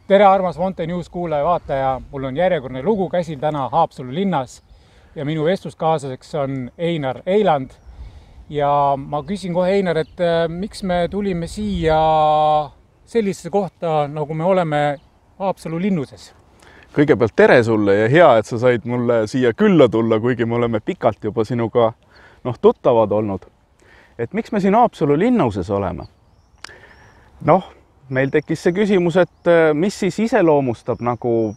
Tere, armas Monte News kuulaja vaataja. Mul on järjekordne lugu käsil täna Haapsalu linnas ja minu vestluskaaslaseks on Einar Eiland. Ja ma küsin kohe, Einar, et miks me tulime siia sellisesse kohta, nagu me oleme Haapsalu linnuses? Kõigepealt tere sulle ja hea, et sa said mulle siia külla tulla, kuigi me oleme pikalt juba sinuga tuttavad olnud. Et miks me siin Haapsalu linnuses oleme? Meil tekkis see küsimus, et mis siis iseloomustab nagu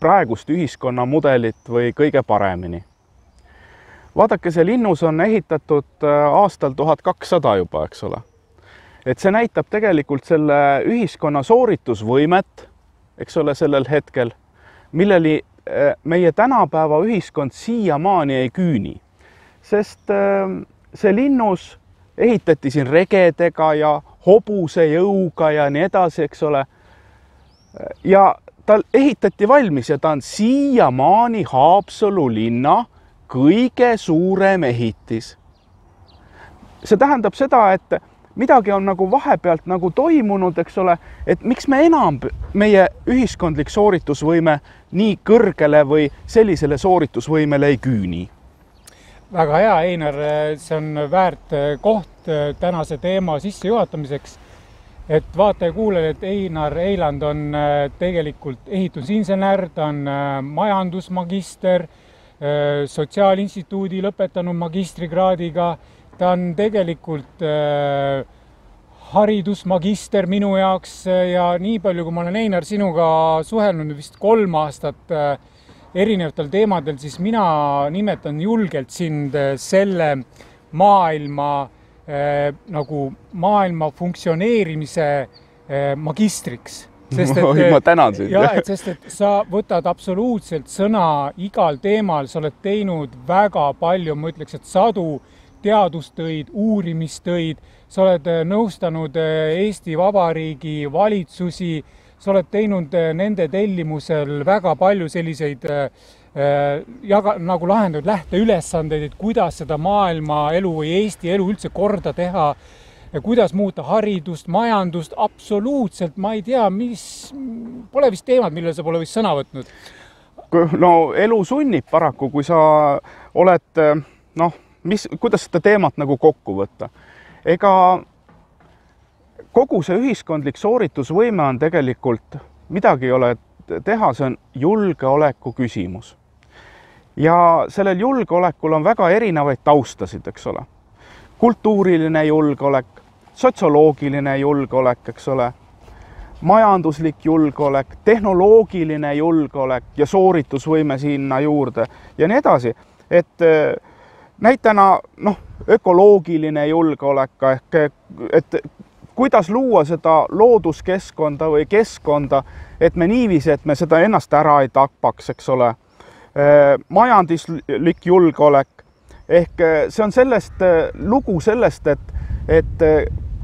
praegust ühiskonnamudelit või kõige paremini. Vaadake, see linnus on ehitatud aastal 1200 juba, eks ole. Et see näitab tegelikult selle ühiskonna sooritusvõimet, eks ole, sellel hetkel, milleli meie tänapäeva ühiskond siiamaani ei küüni. Sest see linnus ehitati siin regedega ja hobuse jõuga ja nii edasi, eks ole. Ja ta ehitati valmis ja ta on siiamaani Haapsalu linna kõige suurem ehitis. See tähendab seda, et midagi on nagu vahepealt nagu toimunud, eks ole, et miks me enam meie ühiskondlik sooritusvõime nii kõrgele või sellisele sooritusvõimele ei küüni. Väga hea, Einar, see on väärt koht tänase teema sissejuhatamiseks. Et vaata ja kuule, et Einar Eiland on tegelikult ehitusinsener, ta on majandusmagister, Sotsiaalinstituudi lõpetanud magistrikraadiga, ta on tegelikult haridusmagister minu jaoks ja nii palju, kui ma olen, Einar, sinuga suhelnud vist 3 aastat erinevatel teemadel, siis mina nimetan julgelt sind selle maailma funktsioneerimise magistriks. Ma tänan sind. Sest et sa võtad absoluutselt sõna igal teemal, sa oled teinud väga palju, ma ütleks, et sadu teadustöid, uurimistöid, sa oled nõustanud Eesti Vabariigi valitsusi, sa oled teinud nende tellimusel väga palju selliseid nagu lahendatud lähteülesandeid, et kuidas seda maailma elu või Eesti elu üldse korda teha, kuidas muuta haridust, majandust, absoluutselt, ma ei tea, pole vist teemad, millele sa pole vist sõna võtnud. Elu sunnib paraku, kui sa oled, kuidas seda teemat nagu kokku võtta. Ega kogu see ühiskondlik sooritusvõime on tegelikult, midagi ei ole teha, see on julgeoleku küsimus. Ja sellel julgeolekul on väga erinevaid taustasid, eks ole. Kultuuriline julgeolek, sotsioloogiline julgeolek, eks ole, majanduslik julgeolek, tehnoloogiline julgeolek ja sooritusvõime sinna juurde ja nii edasi. Et näitena ökoloogiline julgeolek ehk, et kuidas luua seda looduskeskkonda või keskkonda, et me niiviisi, et me seda ennast ära ei tapaks, eks ole. Majanduslik julgeolek ehk see on lugu sellest, et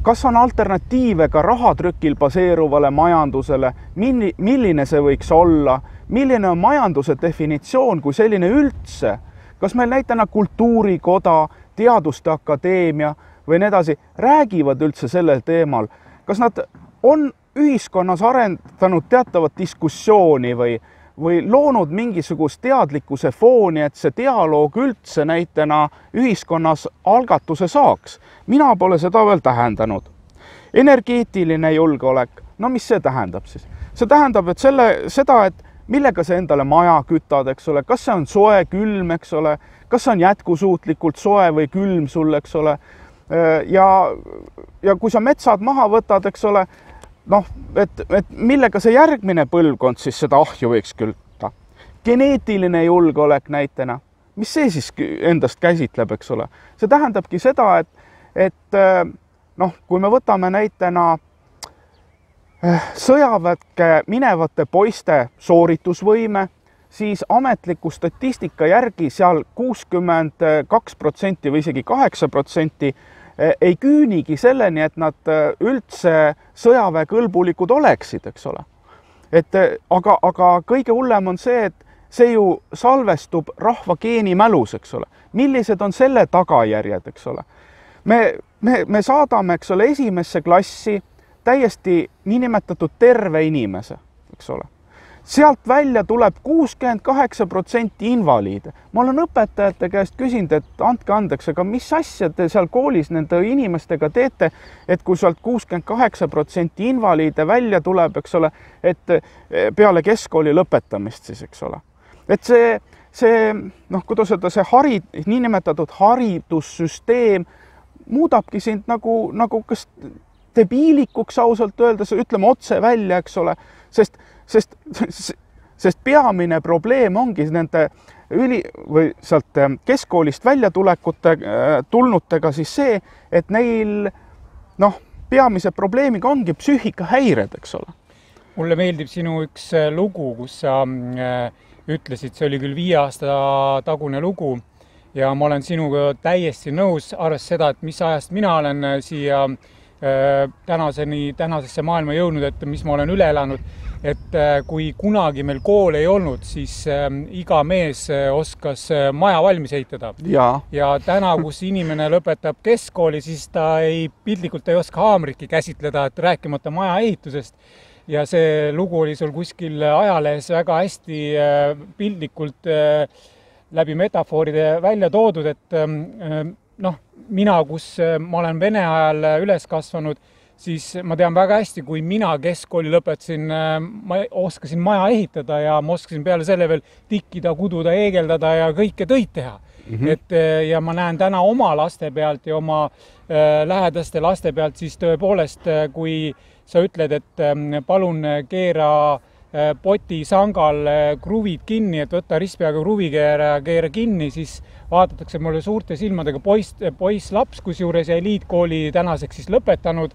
kas on alternatiive ka rahatrükil baseeruvale majandusele, milline see võiks olla, milline on majanduse definitsioon kui selline üldse, kas meil näitena kultuurikoda, teaduste akadeemia või nii edasi, räägivad üldse sellel teemal. Kas nad on ühiskonnas arendanud teatavat diskussiooni või loonud mingisugust teadlikkuse fooni, et see dialoog üldse näitena ühiskonnas algatuse saaks? Mina pole seda veel tähendanud. Energeetiline julgeolek, mis see tähendab siis? See tähendab, et seda, et millega sa endale maja kütad, eks ole, kas see on soe, külm, eks ole, kas see on jätkusuutlikult soe või külm sul, eks ole. Ja kui sa metsad maha võtad, eks ole, et millega see järgmine põlvkond siis seda ahju võiks kütta. Geneetiline julgeolek näitena, mis see siis endast käsitleb, eks ole. See tähendabki seda, et kui me võtame näitena sõjaväkke minevate poiste sooritusvõime, siis ametliku statistika järgi seal 62% või isegi 8% ei küünigi selleni, et nad üldse sõjaväekõlbulikud oleksid, eks ole. Aga kõige hullem on see, et see ju salvestub rahva geenimälus, eks ole. Millised on selle tagajärjed, eks ole. Me saadame, eks ole, esimesse klassi täiesti niinimetatud terve inimese. eks ole. Sealt välja tuleb 68% invaliide. Ma olen õpetajate käest küsinud, et andke andeks, aga mis asja te seal koolis nende inimestega teete, et kui sealt 68% invaliide välja tuleb, eks ole, et peale keskkooli lõpetamist siis, eks ole. Et see kuidas öelda, see niinimetatud haridussüsteem muudabki sind nagu kas debiilikuks ausalt öeldes, ütleme otse välja, eks ole, sest peamine probleem ongi nende või sealt keskkoolist välja tulnutega siis see, et neil peamise probleemiga ongi psüühikahäired, eks ole. Mulle meeldib sinu üks lugu, kus sa ütlesid, see oli küll 5 aasta tagune lugu ja ma olen sinuga täiesti nõus, arvestades seda, et mis ajast mina olen siia tänasesse maailma jõudnud, et mis ma olen üle elanud, et kui kunagi meil kool ei olnud, siis iga mees oskas maja valmis ehitada. Ja täna, kus inimene lõpetab keskkooli, siis ta piltlikult ei oska haamritki käsitleda, et rääkimata maja ehitusest. Ja see lugu oli sul kuskil ajalehes väga hästi piltlikult läbi metafooride välja toodud, et mina, kus ma olen vene ajal üles kasvanud, siis ma tean väga hästi, kui mina keskkooli lõpetasin, ma oskasin maja ehitada ja ma oskasin peale selle veel tikkida, kududa, eegeldada ja kõike töid teha. Ja ma näen täna oma laste pealt ja oma lähedaste laste pealt, siis tõepoolest, kui sa ütled, et palun keera poti sangal kruvid kinni, et võtta ristpeaga kruvikeera ja keera kinni, siis vaadatakse mulle suurte silmadega poiss laps, kusjuures ja eliitkooli tänaseks siis lõpetanud,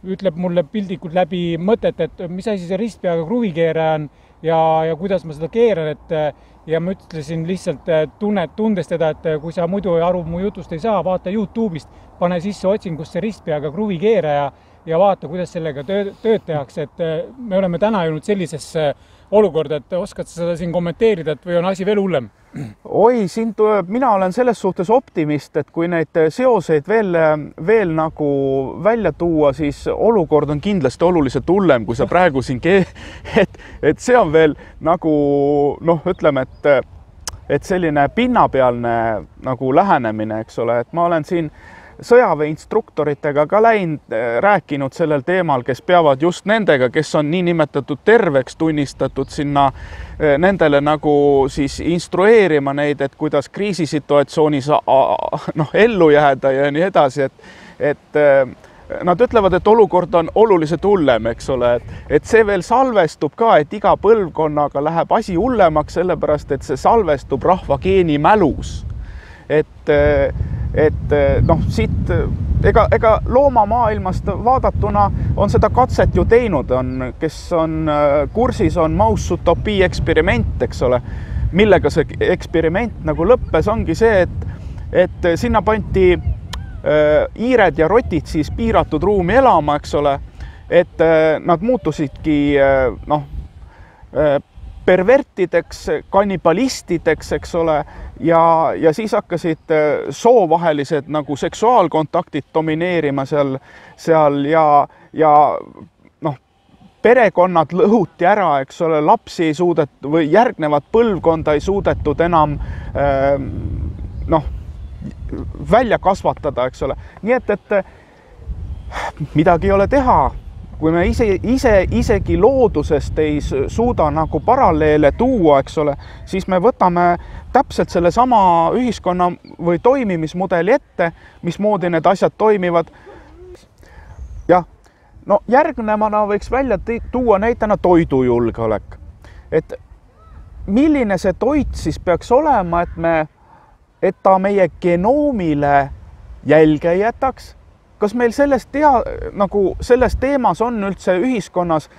ütleb mulle pildikult läbi mõtet, et mis asi see ristpeaga kruvikeera on ja kuidas ma seda keeran, ja ma ütlesin lihtsalt tundes teda, et kui sa muidu aru mu jutust ei saa, vaata YouTube'ist, pane sisse otsingusse ristpeaga kruvikeera ja vaata, kuidas sellega tööd tehakse, et me oleme täna jõudnud sellisesse olukorda, et oskad sa seda siin kommenteerida, et või on asi veel hullem? Oi, mina olen selles suhtes optimist, et kui neid seoseid veel nagu välja tuua, siis olukord on kindlasti oluliselt hullem, kui sa praegu siin et see on veel nagu ütleme, et selline pinnapealne nagu lähenemine, eks ole, et ma olen siin sõjaväeinstruktoritega ka rääkinud sellel teemal, kes peavad just nendega, kes on niinimetatud terveks tunnistatud sinna nendele nagu siis instrueerima neid, et kuidas kriisisituatsioonis ellu jääda ja nii edasi, et nad ütlevad, et olukord on oluliselt hullem, eks ole, et see veel salvestub ka, et iga põlvkonnaga läheb asi hullemaks, sellepärast, et see salvestub rahva geeni mälus. Siit ega loomamaailmast vaadatuna on seda katset ju teinud, kes on kursis, on Mouse-Utopii eksperiment, eks ole, millega see eksperiment nagu lõppes, ongi see, et sinna pandi hiired ja rotid siis piiratud ruumi elama, eks ole, et nad muutusidki pervertideks, kannibalistideks, eks ole, ja siis hakkasid soovahelised nagu seksuaalkontaktid domineerima seal ja perekonnad lõhuti ära, eks ole, lapsi ei suudetud või järgnevat põlvkonda ei suudetud enam välja kasvatada, eks ole. Nii et midagi ei ole teha. Kui me isegi loodusest ei suuda nagu paralleele tuua, eks ole, siis me võtame täpselt selle sama ühiskonna või toimimismudeli ette, mismoodi need asjad toimivad. Jah, järgnevana võiks välja tuua näitena toidujulgeolek. Et milline see toit siis peaks olema, et ta meie genoomile jälge ei jätaks? Kas meil selles teemas on üldse ühiskonnas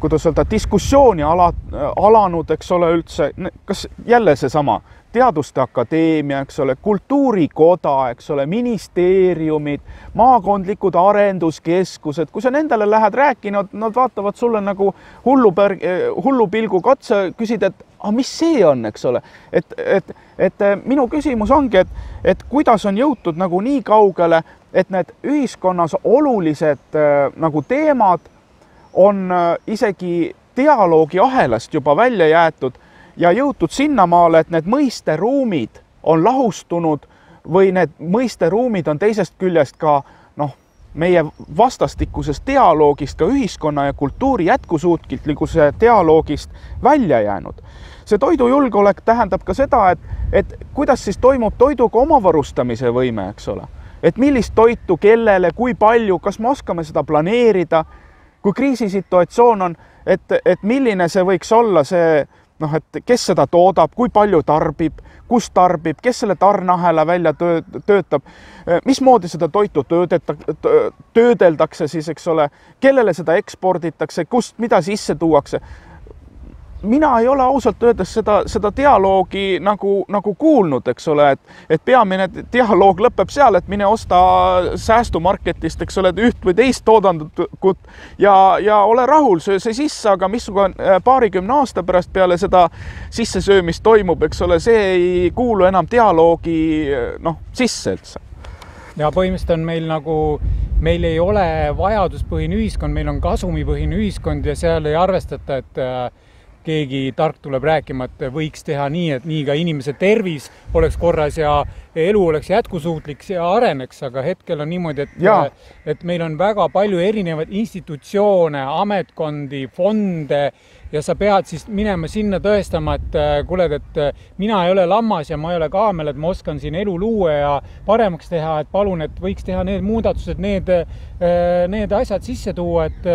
kuidas öelda, diskussiooni alanud, eks ole, üldse, kas jälle seesama Teaduste Akadeemia, eks ole, Kultuurikoda, eks ole, ministeeriumid, maakondlikud arenduskeskused, kui sa nendele lähed rääkinud, nad vaatavad sulle nagu hullupilgu katse, küsid, et mis see on, eks ole, et minu küsimus ongi, et kuidas on jõutud nagu nii kaugele, et need ühiskonnas olulised nagu teemad on isegi dialoogi ahelast juba välja jäetud ja jõutud sinnamaale, et need mõisteruumid on lahustunud või need mõisteruumid on teisest küljest ka meie vastastikusest dialoogist, ka ühiskonna ja kultuuri jätkusuutlikkuse dialoogist välja jäänud. See toidujulgeolek tähendab ka seda, et kuidas siis toimub toiduga omavarustamise võime, eks ole. Et millist toitu, kellele, kui palju, kas me oskame seda planeerida, kui kriisisituatsioon on, et milline see võiks olla see, et kes seda toodab, kui palju tarbib, kus tarbib, kes selle tarneahela välja töötab, mismoodi seda toitu töödeldakse siis, eks ole, kellele seda eksporditakse, kust, mida sisse tuuakse. Mina ei ole ausalt öeldes seda dialoogi nagu kuulnud, eks ole, et peamine dialoog lõpeb seal, et mine osta säästumarketist, eks ole, üht või teist toodangut ja ole rahul, söö see sisse, aga missugune paarikümne aasta pärast peale seda sissesöömist toimub, eks ole, see ei kuulu enam dialoogi sisse üldse. Ja põhimõtteliselt on meil ei ole vajaduspõhine ühiskond, meil on kasumipõhine ühiskond ja seal ei arvestata, et keegi tark tuleb rääkima, et võiks teha nii, et nii ka inimese tervis oleks korras ja elu oleks jätkusuutlik ja areneks, aga hetkel on niimoodi, et meil on väga palju erinevaid institutsioone, ametkondi, fonde ja sa pead siis minema sinna tõestama, et kuuled, et mina ei ole lammas ja ma ei ole kaamel, et ma oskan siin elu luua ja paremaks teha, et palun, et võiks teha need muudatused, need asjad sisse tuua, et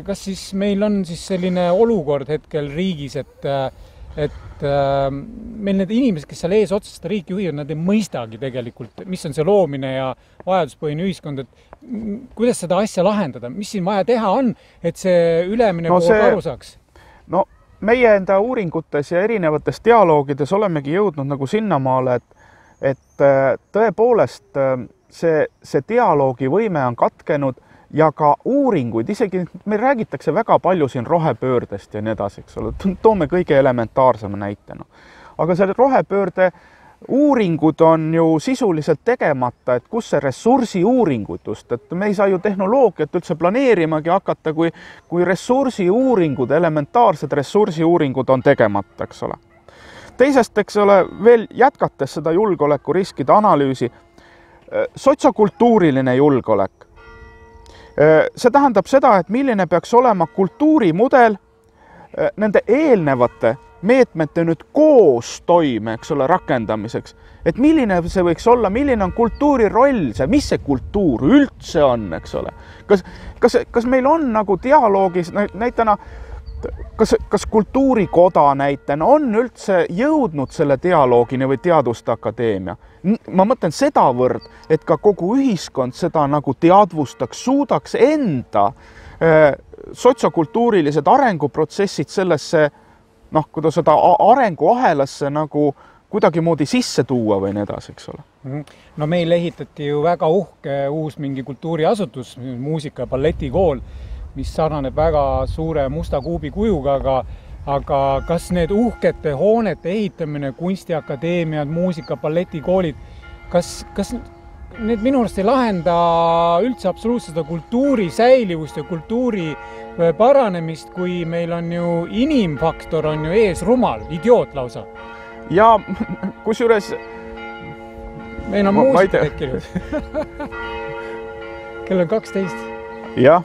kas siis meil on siis selline olukord hetkel riigis, et meil need inimesed, kes seal ees otsast riiki juhivad, nad ei mõistagi tegelikult, mis on see loomine ja vajaduspõhine ühiskond, et kuidas seda asja lahendada, mis siin vaja teha on, et see ülemine pool aru saaks? Meie enda uuringutes ja erinevates dialoogides olemegi jõudnud nagu sinnamaale, et tõepoolest see dialoogi võime on katkenud ja ka uuringuid, isegi meil räägitakse väga palju siin rohepöördest ja nii edasi, eks ole, toome kõige elementaarsema näitena. Aga selle rohepöörde uuringud on ju sisuliselt tegemata, et kus see ressursi uuringud just, et me ei saa ju tehnoloogiat üldse planeerimagi hakata, kui ressursi uuringud, elementaarsed ressursi uuringud on tegemata, eks ole. Teisest, eks ole, veel jätkates seda julgeolekuriskide analüüsi, sotsiokultuuriline julgeolek. See tähendab seda, et milline peaks olema kultuurimudel nende eelnevate meetmete nüüd koos toime, eks ole, rakendamiseks. Et milline see võiks olla, milline on kultuuri roll, mis see kultuur üldse on, eks ole. Kas meil on nagu dialoogis näitena, kas kultuurikoda näitena on üldse jõudnud selle dialoogini või teaduste akadeemia? Ma mõtlen sedavõrd, et ka kogu ühiskond seda nagu teadvustaks, suudaks enda sotsiokultuurilised arenguprotsessid sellesse, kuidas seda arenguahelasse nagu kuidagimoodi sisse tuua või nii edasi, eks ole. No meil ehitati ju väga uhke uus mingi kultuuriasutus, muusika- ja balletikool, mis sarnaneb väga suure musta kuubi kujuga, aga kas need uhkete hoonete ehitamine, kunstiakadeemiad, muusika, balletikoolid, kas need minu arust ei lahenda üldse absoluutselt seda kultuuri säilivust ja kultuuri paranemist, kui meil on ju inimfaktor on ju ees rumal, idioot lausa. Ja kusjuures meil on muusika tekkinud. Kell on 12. Jah.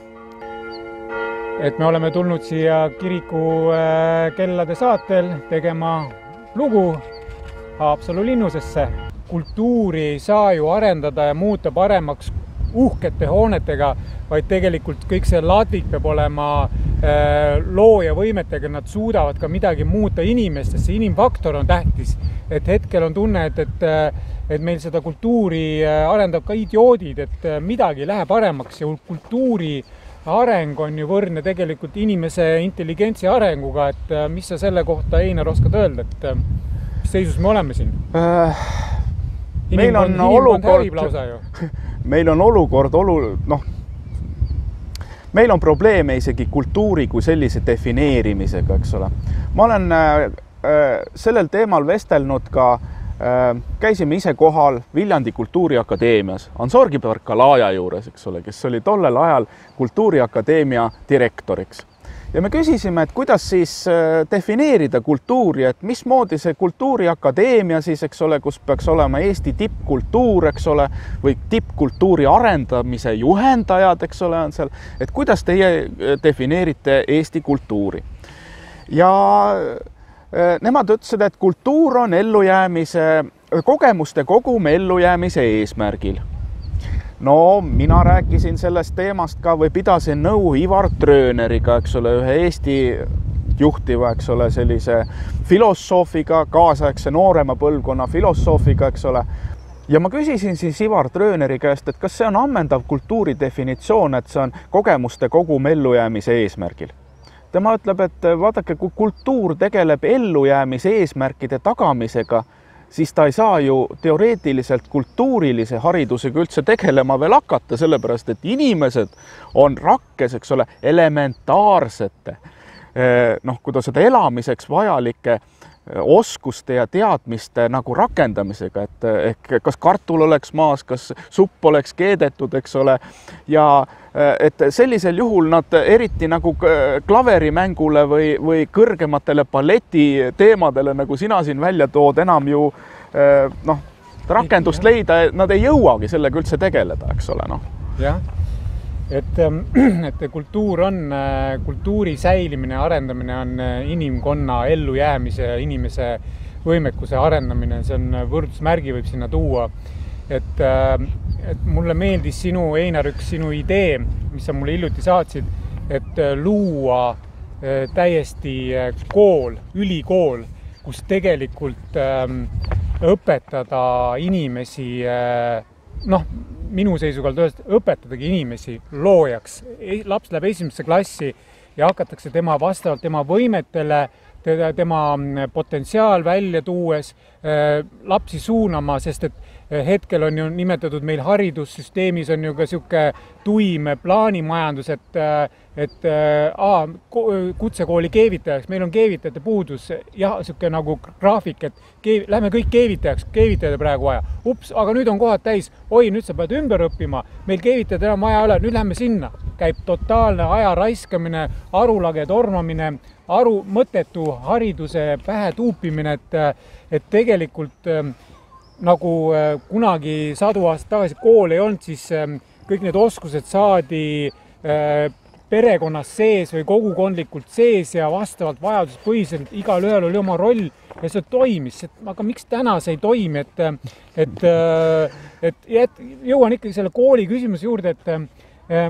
Et me oleme tulnud siia kiriku kellade saatel tegema lugu Haapsalu linnusesse. Kultuuri ei saa ju arendada ja muuta paremaks uhkete hoonetega, vaid tegelikult kõik see ladvik peab olema looja võimetega, nad suudavad ka midagi muuta inimestest, see inimfaktor on tähtis. Et hetkel on tunne, et meil seda kultuuri arendab ka idioodid, et midagi läheb paremaks ja kultuuri areng on ju võrdne tegelikult inimese intelligentsi arenguga, et mis sa selle kohta, Einar, oskad öelda, et mis seisus me oleme siin? Meil on olukord, meil on probleeme isegi kultuuri kui sellise defineerimisega, eks ole. Ma olen sellel teemal vestelnud ka käisime ise kohal Viljandi Kultuuriakadeemias Ansorgi Barkalaja juures, eks ole, kes oli tollel ajal Kultuuriakadeemia direktoriks. Ja me küsisime, et kuidas siis defineerida kultuuri, et mismoodi see Kultuuriakadeemia siis, eks ole, kus peaks olema Eesti tippkultuur, eks ole, või tippkultuuri arendamise juhendajad, eks ole, on seal, et kuidas teie defineerite Eesti kultuuri. Ja nemad ütlesid, et kultuur on kogemuste kogum ellujäämise eesmärgil. No, mina rääkisin sellest teemast ka või pidasin nõu Ivar Tröneriga, eks ole, ühe Eesti juhtiva, eks ole, sellise filosoofiga, kaasaegse noorema põlvkonna filosoofiga, eks ole. Ja ma küsisin siis Ivar Tröneri käest, et kas see on ammendav kultuuri definitsioon, et see on kogemuste kogum ellujäämise eesmärgil. Tema ütleb, et vaadake, kui kultuur tegeleb ellujäämise eesmärkide tagamisega, siis ta ei saa ju teoreetiliselt kultuurilise haridusega üldse tegelema veel hakata, sellepärast et inimesed on rakkes, eks ole, elementaarsete, kuidas seda elamiseks vajalike oskuste ja teadmiste nagu rakendamisega, et ehk kas kartul oleks maas, kas supp oleks keedetud, eks ole, ja et sellisel juhul nad eriti nagu klaverimängule või kõrgematele balleti teemadele, nagu sina siin välja tood, enam ju rakendust leida, nad ei jõuagi sellega üldse tegeleda, eks ole, noh. Jah, et kultuuri säilimine ja arendamine on inimkonna ellujäämise ja inimese võimekuse arendamine, see on võrdusmärgi võib sinna tuua. Et mulle meeldis Einar, üks sinu idee, mis sa mulle hiljuti saatsid, et luua täiesti kool, ülikool, kus tegelikult õpetada inimesi, minu seisukohalt õpetadagi inimesi loojaks. Laps läheb esimesse klassi ja hakatakse vastavalt tema võimetele, tema potentsiaal välja tuues lapsi suunama, sest et hetkel on ju nimetatud meil haridussüsteemis on ju ka sihuke tuim plaanimajandus, et kutsekooli keevitajaks, meil on keevitajate puudus, jah, sihuke nagu graafik, et lähme kõik keevitajad praegu vaja. Ups, aga nüüd on kohad täis, oi, nüüd sa pead ümber õppima, meil keevitajad enam vaja ole, nüüd lähme sinna. Käib totaalne aja raiskamine, arulage tormamine, mõttetu hariduse pähe tuupimine, et tegelikult nagu kunagi 100 aastat tagasi kool ei olnud, siis kõik need oskused saadi perekonnas sees või kogukondlikult sees ja vastavalt vajaduspõhiselt igal ühel oli oma roll ja see toimis. Aga miks täna see ei toimi? Et jõuan ikkagi selle kooli küsimuse juurde, et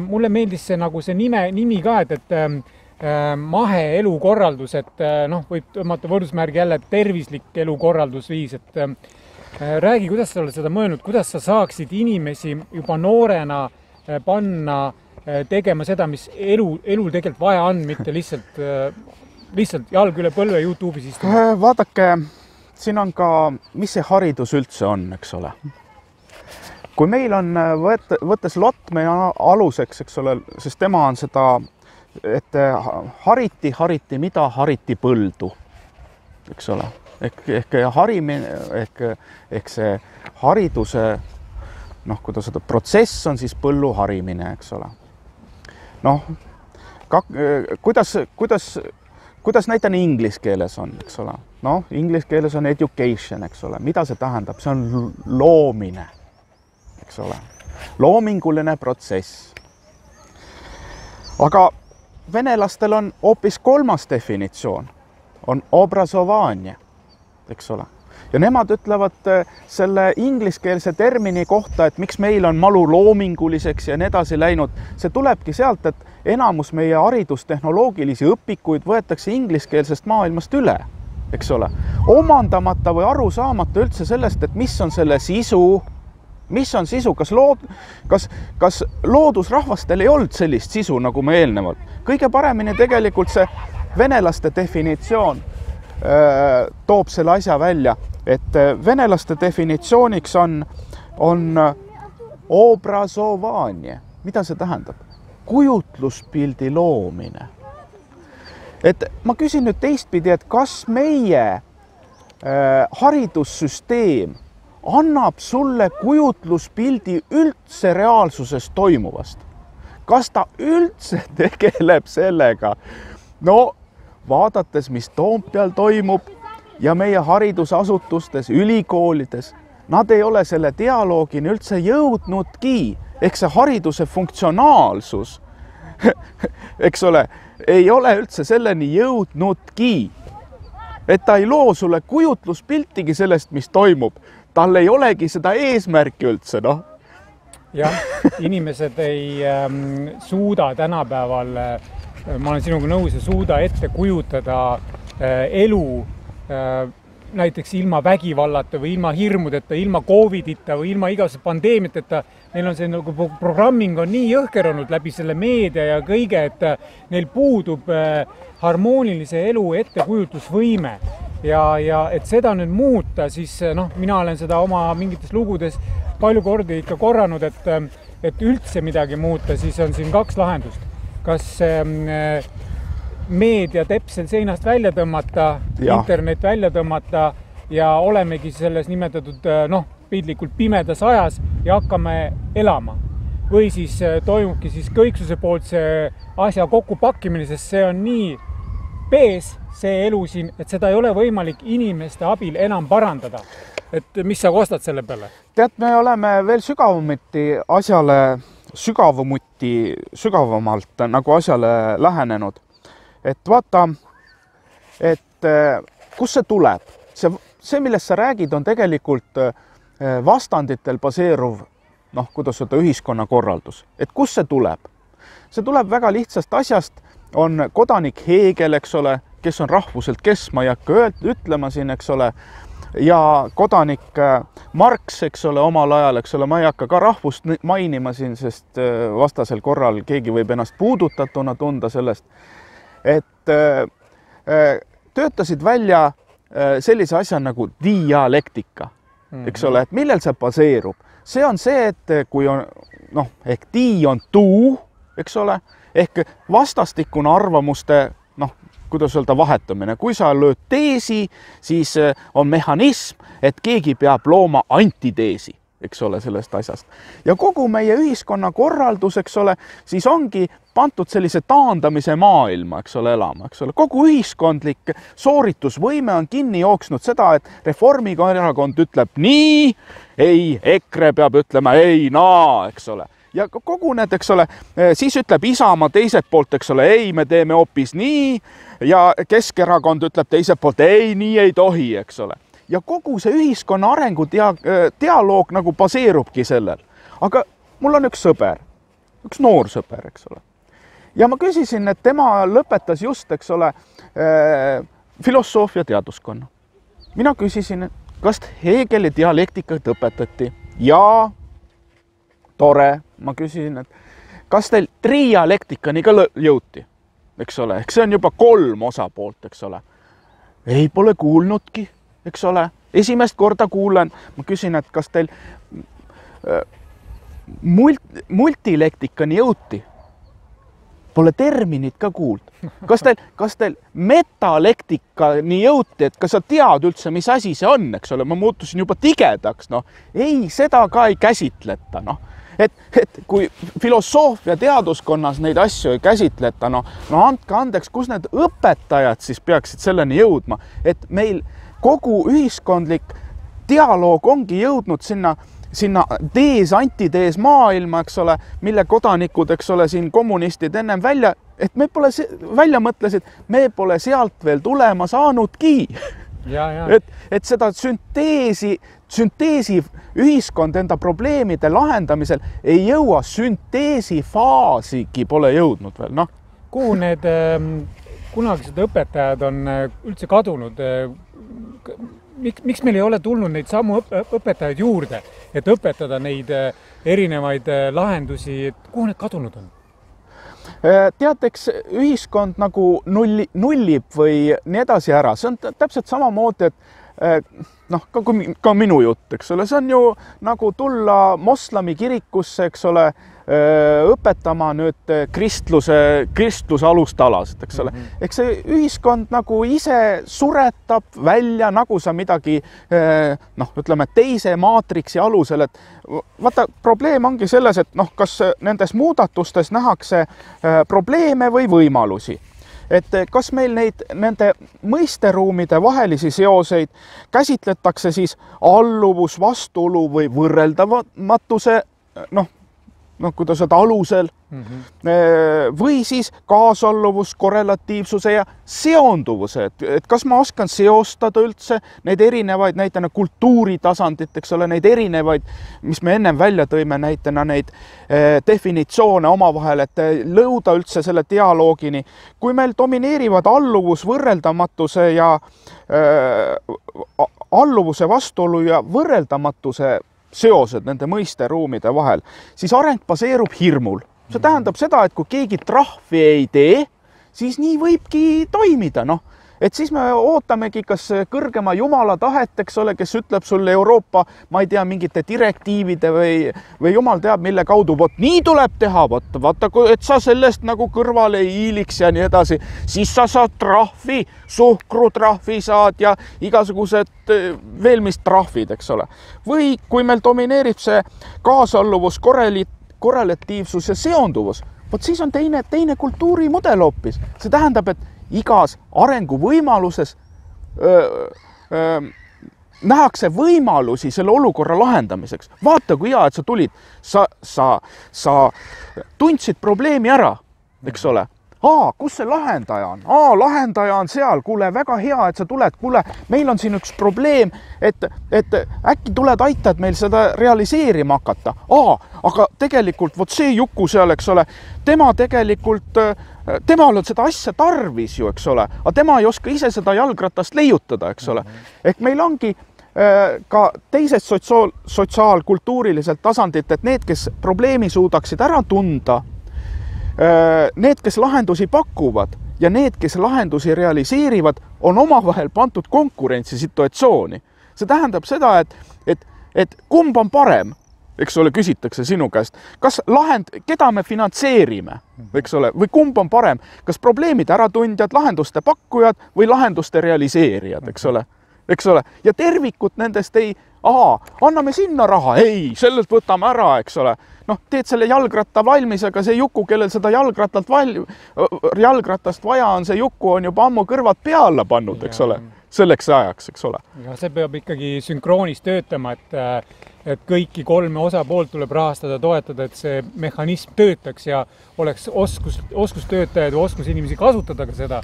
mulle meeldis see nagu see nimi ka, et mahe elukorraldus, et võib tõmmata võrdusmärgi jälle tervislik elukorraldusviis, et räägi, kuidas sa oled seda mõelnud, kuidas sa saaksid inimesi juba noorena panna tegema seda, mis elul tegelikult vaja on, mitte lihtsalt jalg üle põlve YouTube'is istuma. Vaadake, siin on ka, mis see haridus üldse on, eks ole. Kui meil on, võttes Lotmani aluseks, eks ole, sest tema on seda, et hariti mida, hariti põldu, eks ole. Ehk harimine, ehk see hariduse, kuidas seda protsess on siis põllu harimine, eks ole. Kuidas näitan inglise keeles on, eks ole. Inglise keeles on education, eks ole. Mida see tähendab? See on loomine, eks ole. Loominguline protsess. Aga venelastel on hoopis kolmas definitsioon, on obrazovanje, eks ole. Ja nemad ütlevad selle ingliskeelse termini kohta, et miks meil on malu loominguliseks ja nii edasi läinud. See tulebki sealt, et enamus meie haridustehnoloogilisi õpikuid võetakse ingliskeelsest maailmast üle, eks ole. Omandamata või aru saamata üldse sellest, et mis on selle sisu, kas loodusrahvastel ei olnud sellist sisu, nagu me eelnevalt. Kõige paremini tegelikult see venelaste definitsioon toob selle asja välja, et venelaste definitsiooniks on obrazovanje. Mida see tähendab? Kujutluspildi loomine. Et ma küsin nüüd teistpidi, et kas meie haridussüsteem annab sulle kujutluspildi üldse reaalsusest toimuvast. Kas ta üldse tegeleb sellega? No vaadates, mis Toompeal toimub ja meie haridusasutustes, ülikoolides, nad ei ole selle dialoogini üldse jõudnudki. Ehk see hariduse funktsionaalsus, eks ole, ei ole üldse selleni jõudnudki. Et ta ei loo sulle kujutluspiltigi sellest, mis toimub. Tal ei olegi seda eesmärki üldse, noh. Jah, inimesed ei suuda tänapäeval, ma olen sinuga nõus, ei suuda ette kujutada elu näiteks ilma vägivallata või ilma hirmudeta, ilma Covidita või ilma igasuguse pandeemiateta. Neil on see nagu programming on nii jõhker olnud läbi selle meedia ja kõige, et neil puudub harmoonilise elu ettekujutlusvõime. Ja et seda nüüd muuta, siis mina olen seda oma mingites lugudes palju kordi ikka korranud, et üldse midagi muuta, siis on siin 2 lahendust. Kas meedia tepsel seinast välja tõmmata, internet välja tõmmata ja olemegi selles nimetatud pildlikult pimedas ajas ja hakkame elama. Või siis toimubki siis kõiksuse poolt see asja kokkupakkimine, sest see on nii pees see elu siin, et seda ei ole võimalik inimeste abil enam parandada. Et mis sa kostad selle peale? Tead, me oleme veel sügavamalt nagu asjale lähenenud. Et vaata, et kus see tuleb? See, millest sa räägid, on tegelikult vastanditel baseeruv, kuidas öelda, ühiskonnakorraldus. Et kus see tuleb? See tuleb väga lihtsast asjast, on kodanik Hegel, eks ole, kes on rahvuselt kes, ma ei hakka ütlema siin, eks ole, ja kodanik Marx, eks ole, omal ajal, eks ole, ma ei hakka ka rahvust mainima siin, sest vastasel korral keegi võib ennast puudutatuna tunda sellest, et töötasid välja sellise asja nagu dialektika, eks ole, et millel see baseerub? See on see, et kui on, ehk di on tuu, eks ole, ehk vastastikune arvamuste, kuidas öelda, vahetamine. Kui sa lööd teesi, siis on mehhanism, et keegi peab looma antiteesi, eks ole, sellest asjast. Ja kogu meie ühiskonna korraldus, eks ole, siis ongi pantud sellise taandamise maailma, eks ole, elama, eks ole. Kogu ühiskondlik sooritusvõime on kinni jooksnud seda, et Reformierakond ütleb nii, ei, EKRE peab ütlema ei, naa, eks ole. Ja kogu need, eks ole, siis ütleb Isamaa teiselt poolt, eks ole, ei, me teeme hoopis nii, ja Keskerakond ütleb teiselt poolt, ei, nii ei tohi, eks ole. Ja kogu see ühiskonna arengu dialoog nagu baseerubki sellel. Aga mul on üks sõber, üks noor sõber, eks ole. Ja ma küsisin, et tema lõpetas just, eks ole, filosoofia teaduskonna. Mina küsisin, kas Hegeli dialektikat õpetati? Ja tore, ma küsisin, et kas teil trialektikani ka jõuti, eks ole, ehk see on juba 3 osapoolt, eks ole. Ei pole kuulnudki, eks ole, esimest korda kuulen, ma küsin, et kas teil multilektikani jõuti? Pole terminit ka kuuld. Kas teil metalektikani jõuti, et kas sa tead üldse, mis asi see on, eks ole, ma muutusin juba tigedaks, ei, seda ka ei käsitleta, et kui filosoofia teaduskonnas neid asju ei käsitleta, andke andeks, kus need õpetajad siis peaksid selleni jõudma, et meil kogu ühiskondlik dialoog ongi jõudnud sinna tees, antitees maailma, eks ole, mille kodanikud, eks ole, siin kommunistid ennem välja, et me pole välja mõtlesid, me pole sealt veel tulema saanudki. Et seda sünteesi ühiskond enda probleemide lahendamisel ei jõua, sünteesi faasigi pole jõudnud veel, Kuhu need kunagised õpetajad on üldse kadunud? Miks meil ei ole tulnud neid samu õpetajaid juurde, et õpetada neid erinevaid lahendusi, et kuhu need kadunud on? Teateks, ühiskond nagu nullib või nii edasi ära. See on täpselt samamoodi, et noh, ka minu jutt, eks ole, see on ju nagu tulla moslemi kirikusse, eks ole, õpetama nüüd kristluse alustalasid, eks ole. Eks see ühiskond nagu ise suretab välja, nagu sa midagi, noh, ütleme teise maatriksi alusel, et vaata, probleem ongi selles, et noh, kas nendes muudatustes nähakse probleeme või võimalusi. Et kas meil nende mõisteruumide vahelisi seoseid käsitletakse siis alluvus, vastuolu või võrreldamatuse, noh, kuidas öelda, alusel, või siis kaasalluvus, korrelatiivsuse ja seonduvuse, et kas ma oskan seostada üldse neid erinevaid näitena kultuuritasandit, eks ole, neid erinevaid, mis me ennem välja tõime näitena neid definitsioone omavahel, et lõuda üldse selle dialoogini. Kui meil domineerivad alluvus, võrreldamatuse ja alluvuse, vastuolu ja võrreldamatuse seosed nende mõisteruumide vahel, siis areng baseerub hirmul. See tähendab seda, et kui keegi trahvi ei tee, siis nii võibki toimida, noh. Et siis me ootamegi kas kõrgema jumala tahet, eks ole, kes ütleb sulle Euroopa, ma ei tea, mingite direktiivide või jumal teab, mille kaudu, vot nii tuleb teha, vaata, et sa sellest nagu kõrvale ei hiiliks ja nii edasi, siis sa saad trahvi, suhkrutrahvi saad ja igasugused veel mis trahvid, eks ole. Või kui meil domineerib see kaasalluvus, korrelatiivsus ja seonduvus, vot siis on teine kultuurimudel hoopis. See tähendab, et igas arenguvõimaluses nähakse võimalusi selle olukorra lahendamiseks. Vaata, kui hea, et sa tulid, sa tundsid probleemi ära, eks ole. Kus see lahendaja on? Lahendaja on seal, kuule, väga hea, et sa tuled, kuule, meil on siin üks probleem, et äkki tuled aitad meil seda realiseerima hakata. Aga tegelikult, vot see Juku seal, eks ole, temal on seda asja tarvis ju, eks ole, aga tema ei oska ise seda jalgratast leiutada, eks ole. Ehk meil ongi ka teised sotsiaalkultuuriliselt tasandit, et need, kes probleemi suudaksid ära tunda, need, kes lahendusi pakuvad ja need, kes lahendusi realiseerivad, on omavahel pandud konkurentsisituatsiooni. See tähendab seda, et kumb on parem, eks ole, küsitakse sinu käest. Kas keda me finantseerime, eks ole, või kumb on parem? Kas probleemide äratundjad, lahenduste pakkujad või lahenduste realiseerijad, eks ole? Eks ole? Ja tervikut nendest anname sinna raha, ei, sellelt võtame ära, eks ole. Noh, teed selle jalgratta valmis, aga see Juku, kellel seda jalgratast vaja on, see Juku on juba ammu kõrvad peale pannud, eks ole, selleks ajaks, eks ole. Ja see peab ikkagi sünkroonis töötama, et kõiki kolme osapoolt tuleb rahastada, toetada, et see mehhanism töötaks ja oleks oskustöötajaid või oskusinimesi kasutada ka seda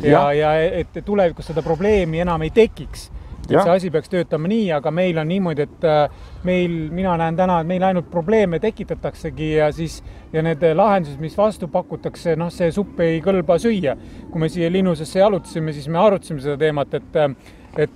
ja et tulevikus seda probleemi enam ei tekiks. Et see asi peaks töötama nii, aga meil on niimoodi, et mina näen täna, et meil ainult probleeme tekitataksegi ja need lahendused, mis vastu pakutakse, noh, see supp ei kõlba süüa. Kui me siia linnusesse jalutasime, siis me arutasime seda teemat, et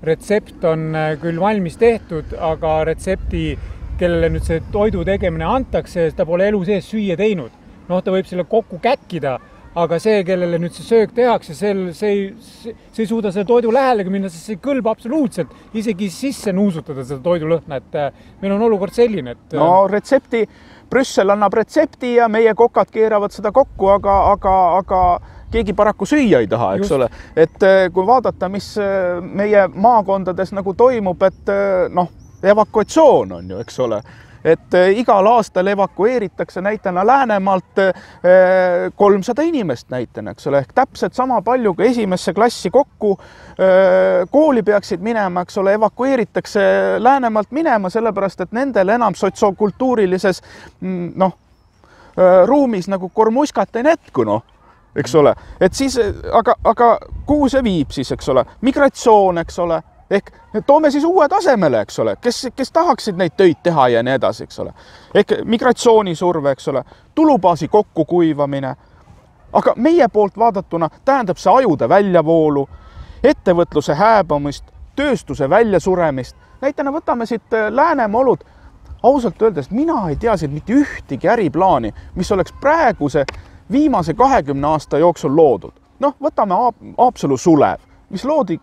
retsept on küll valmis tehtud, aga retsepti, kellele nüüd see toidu tegemine antakse, ta pole elu sees süüa teinud. Noh, ta võib selle kokku käkkida, aga see, kellele nüüd see söök tehakse, see ei suuda selle toidu lähelegi minna, sest see kõlba absoluutselt isegi sisse nuusutada seda toidulõhna, et meil on olukord selline, et... No retsepti, Brüssel annab retsepti ja meie kokad keeravad seda kokku, aga keegi paraku süüa ei taha, eks ole. Et kui vaadata, mis meie maakondades nagu toimub, et noh, evakuatsioon on ju, eks ole. Et igal aastal evakueeritakse näitena Läänemaalt 300 inimest näitena, eks ole, ehk täpselt sama palju, kui esimesse klassi kokku kooli peaksid minema, eks ole, evakueeritakse Läänemaalt minema, sellepärast, et nendel enam sotsiokultuurilises ruumis nagu kormuskat ei netku, noh, eks ole. Et siis, aga kuhu see viib siis, eks ole, migratsioon, eks ole, ehk toome siis uue tasemele, eks ole, kes tahaksid neid töid teha ja nii edasi, eks ole. Ehk migratsioonisurve, eks ole, tulubaasi kokkukuivamine. Aga meie poolt vaadatuna tähendab see ajude väljavoolu, ettevõtluse hääbamist, tööstuse väljasuremist. Näitena võtame siit Läänemaa olud. Ausalt öeldes, mina ei tea siit mitte ühtegi äriplaani, mis oleks praeguse viimase 20 aasta jooksul loodud. Noh, võtame Haapsalu Sulev, mis loodi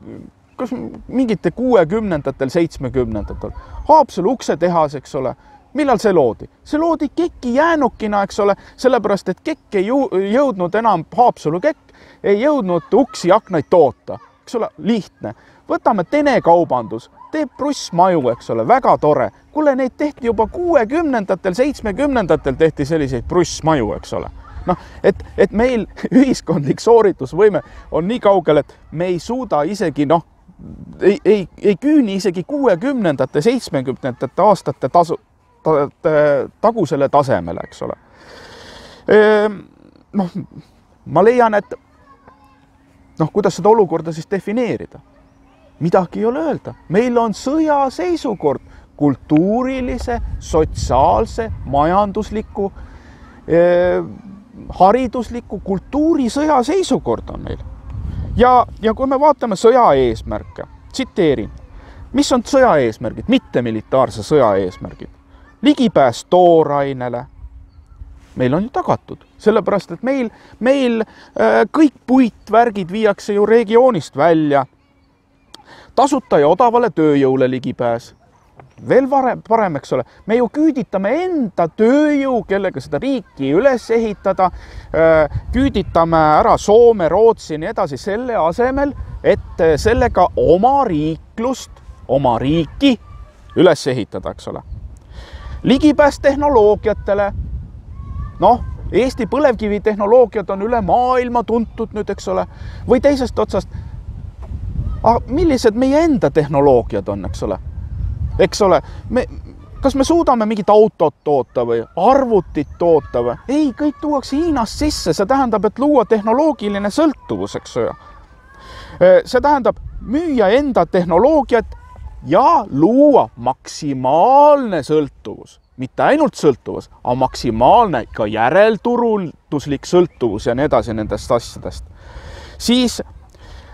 kas mingite 60-ndatel, 70-ndatel. Haapsalu uksetehas, eks ole. Millal see loodi? See loodi keki jäänukina, eks ole, sellepärast, et kekk ei jõudnud enam, Haapsalu kekk ei jõudnud uksi ja aknaid toota. Eks ole, lihtne. Võtame Tene kaubandus, teeb prussmaju, eks ole, väga tore. Kuule, neid tehti juba 60-ndatel, 70-ndatel tehti selliseid prussmaju, eks ole. Noh, et meil ühiskondlik sooritusvõime on nii kaugel, et me ei suuda isegi, noh, ei küüni isegi 60-ndate, 70-ndate aastate tagusele tasemele, eks ole. Noh, ma leian, et kuidas seda olukorda siis defineerida? Midagi ei ole öelda. Meil on sõjaseisukord kultuurilise, sotsiaalse, majandusliku, haridusliku, kultuurisõja seisukord on meil. Ja kui me vaatame sõja eesmärke, tsiteerin, mis on sõja eesmärgid, mittemilitaarse sõja eesmärgid? Ligipääs toorainele. Meil on ju tagatud, sellepärast, et meil kõik puitvärgid viiakse ju regioonist välja. Tasuta ja odavale tööjõule ligipääs. Veel parem, eks ole. Me ju küüditame enda tööjõu, kellega seda riiki üles ehitada, küüditame ära Soome, Rootsi, nii edasi selle asemel, et sellega oma riiklust, oma riiki üles ehitada, eks ole. Ligipääs tehnoloogiatele. Noh, Eesti põlevkivitehnoloogiad on üle maailma tuntud nüüd, eks ole. Või teisest otsast, millised meie enda tehnoloogiad on, eks ole? Eks ole, kas me suudame mingit autot toota või arvutit toota või? Ei, kõik tuuakse Hiinast sisse, see tähendab, et luua tehnoloogiline sõltuvus, eks ole. See tähendab müüa enda tehnoloogiat ja luua maksimaalne sõltuvus. Mitte ainult sõltuvus, aga maksimaalne ka järelturunduslik sõltuvus ja nii edasi nendest asjadest. Siis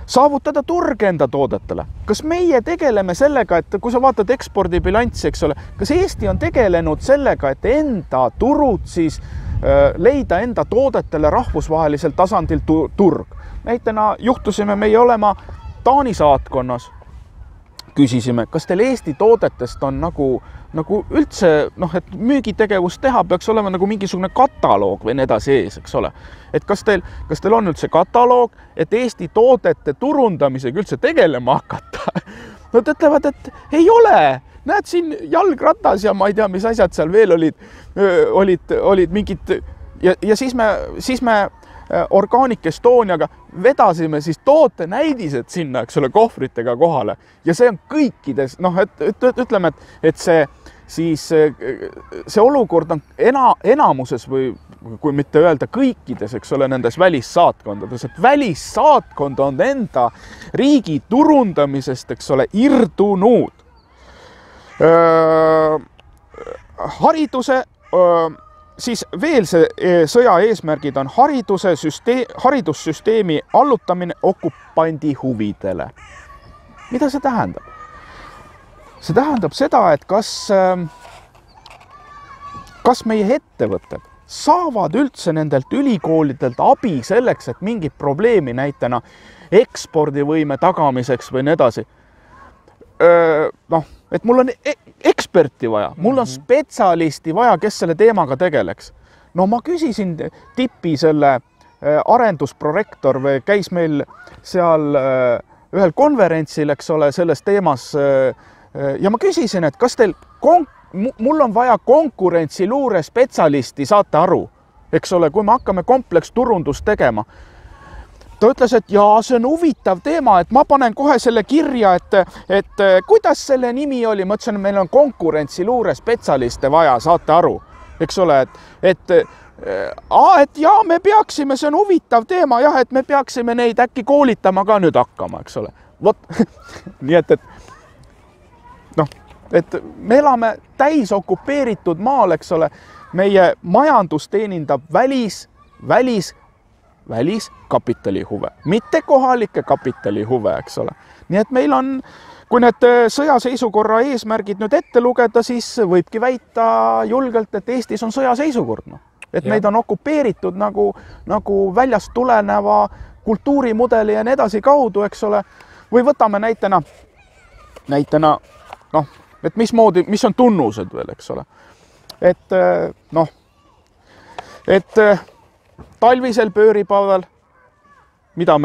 saavutada turg enda toodetele. Kas meie tegeleme sellega, et kui sa vaatad ekspordibilanssi, eks ole, kas Eesti on tegelenud sellega, et enda turud siis leida enda toodetele rahvusvahelisel tasandil turg? Näitena juhtusime meie olema Taani saatkonnas. Küsisime, kas teil Eesti toodetest on nagu üldse, et müügitegevust teha peaks olema nagu mingisugune kataloog või nii edasi ees, eks ole. Et kas teil on üldse kataloog, et Eesti toodete turundamisega üldse tegelema hakata? Nad ütlevad, et ei ole. Näed siin jalgratas ja ma ei tea, mis asjad seal veel olid mingid. Ja siis me Organic Estoniaga vedasime siis toote näidised sinna, eks ole, kohvritega kohale. Ja see on kõikides, ütleme, et see olukord on enamuses või kui mitte öelda kõikides, eks ole, nendes välissaatkondades, et välissaatkond on enda riigi turundamisest, eks ole, irdunud. Hariduse siis veel see sõja eesmärgid on haridussüsteemi allutamine okupandi huvidele. Mida see tähendab? See tähendab seda, et kas meie ettevõtted saavad üldse nendelt ülikoolidelt abi selleks, et mingit probleemi näitena ekspordivõime tagamiseks või nii edasi. Et mul on eksperti vaja, mul on spetsialisti vaja, kes selle teemaga tegeleks. Ma küsisin Tipi selle arendusprorektor või käis meil seal ühel konverentsil, eks ole, selles teemas. Ja ma küsisin, et kas teil, mul on vaja konkurentsiluure spetsialisti, saate aru, eks ole, kui me hakkame kompleksturundust tegema. Ta ütles, et jaa, see on huvitav teema, et ma panen kohe selle kirja, et kuidas selle nimi oli, ma ütlesin, meil on konkurentsiluure spetsialiste vaja, saate aru, eks ole, et jaa, me peaksime, see on huvitav teema, jah, et me peaksime neid äkki koolitama ka nüüd hakkama, eks ole. Vot, nii et me elame täis okupeeritud maal, eks ole, meie majandus teenindab väliskapitali huve, mitte kohalike kapitali huve, eks ole. Nii et meil on, kui need sõjaseisukorra eesmärgid nüüd ette lugeda, siis võibki väita julgelt, et Eestis on sõjaseisukord. Et meid on okupeeritud nagu väljast tuleneva kultuurimudeli ja nii edasi kaudu, eks ole. või võtame näitena noh, et mis on tunnused veel, eks ole. Et noh, et talvisel pööripäeval, mida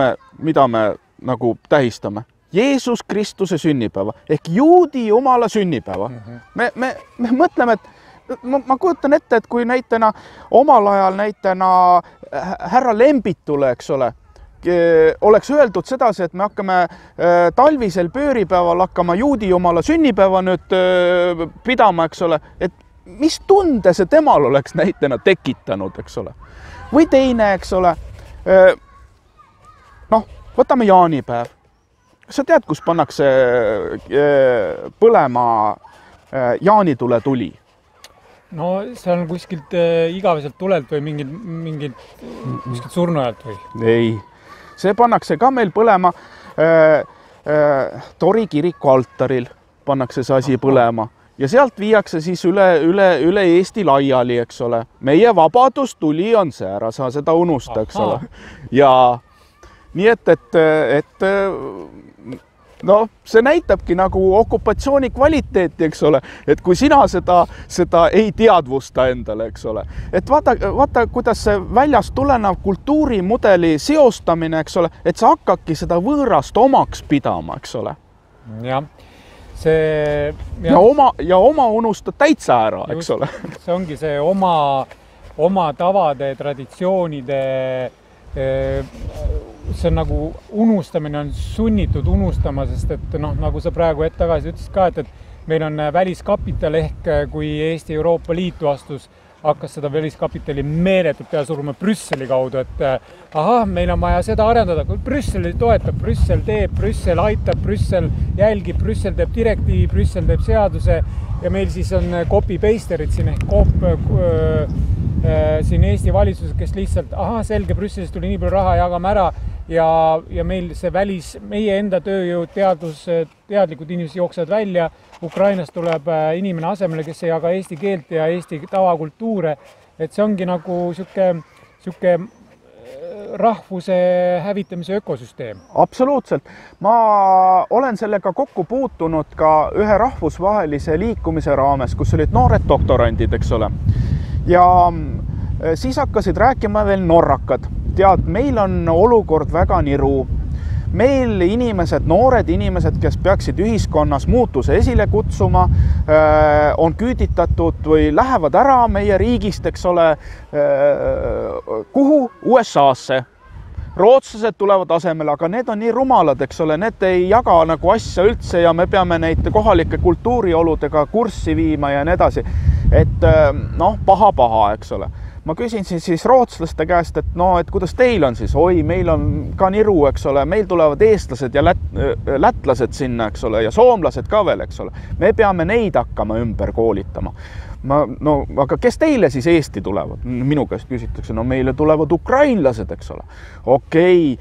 me nagu tähistame? Jeesus Kristuse sünnipäeva ehk juudi jumala sünnipäeva. Me mõtleme, et ma kujutan ette, et kui näitena omal ajal härra Lembitule, eks ole, oleks öeldud sedasi, et me hakkame talvisel pööripäeval hakkama juudi jumala sünnipäeva nüüd pidama, eks ole, et mis tunde see temal oleks näitena tekitanud, eks ole. Või teine, eks ole, noh, võtame jaanipäev. Kas sa tead, kus pannakse põlema jaanitule tuli? No see on kuskilt igaveselt tulelt või mingid kuskilt surnuajalt või? Ei, see pannakse ka meil põlema Tori kiriku altaril pannakse see asi põlema ja sealt viiakse siis üle Eesti laiali, eks ole. Meie vabadustuli on see, ära saa seda unusta, eks ole. Ja nii et no see näitabki nagu okupatsiooni kvaliteeti, eks ole, et kui sina seda ei teadvusta endale, eks ole. Et vaata, kuidas see väljast tulenev kultuurimudeli seostamine, eks ole, et sa hakkadki seda võõrast omaks pidama, eks ole. Jah, see... Ja oma unustad täitsa ära, eks ole. See ongi see oma tavade, traditsioonide see on nagu unustamine on sunnitud unustama, sest et noh, nagu sa praegu hetk tagasi ütlesid ka, et meil on väliskapital ehk kui Eesti Euroopa Liitu astus, hakkas seda väliskapitali meeletult peale suruma Brüsseli kaudu, et meil on vaja seda arendada, kui Brüssel toetab, Brüssel teeb, Brüssel aitab, Brüssel jälgib, Brüssel teeb direktiivi, Brüssel teeb seaduse ja meil siis on copy-pasterid siin ehk siin Eesti valitsuses, kes lihtsalt, selge, Brüsselist tuli nii palju raha, jagame ära ja meil see meie enda tööjõud, teadlikud inimesed jooksevad välja, Ukrainast tuleb inimene asemele, kes ei jaga eesti keelt ja eesti tavakultuure, et see ongi nagu siuke rahvuse hävitamise ökosüsteem. Absoluutselt. Ma olen sellega kokku puutunud ka ühe rahvusvahelise liikumise raames, kus olid noored doktorandid, eks ole. Ja siis hakkasid rääkima veel norrakad. Tead, meil on olukord väga niru. Meil noored inimesed, kes peaksid ühiskonnas muutuse esile kutsuma, on küüditatud või lähevad ära meie riigist, eks ole, kuhu? USA-sse. Rootslased tulevad asemele, aga need on nii rumalad, eks ole, need ei jaga nagu asja üldse ja me peame neid kohalike kultuurioludega kurssi viima ja nii edasi. Et noh, paha, eks ole. Ma küsin siis rootslaste käest, et et kuidas teil on siis? Oi, meil on ka niru, eks ole, meil tulevad eestlased ja lätlased sinna, eks ole, ja soomlased ka veel, eks ole. Me peame neid hakkama ümber koolitama. Aga kes teile siis Eesti tulevad? Minu käest küsitakse, meile tulevad ukrainlased, eks ole. Okei,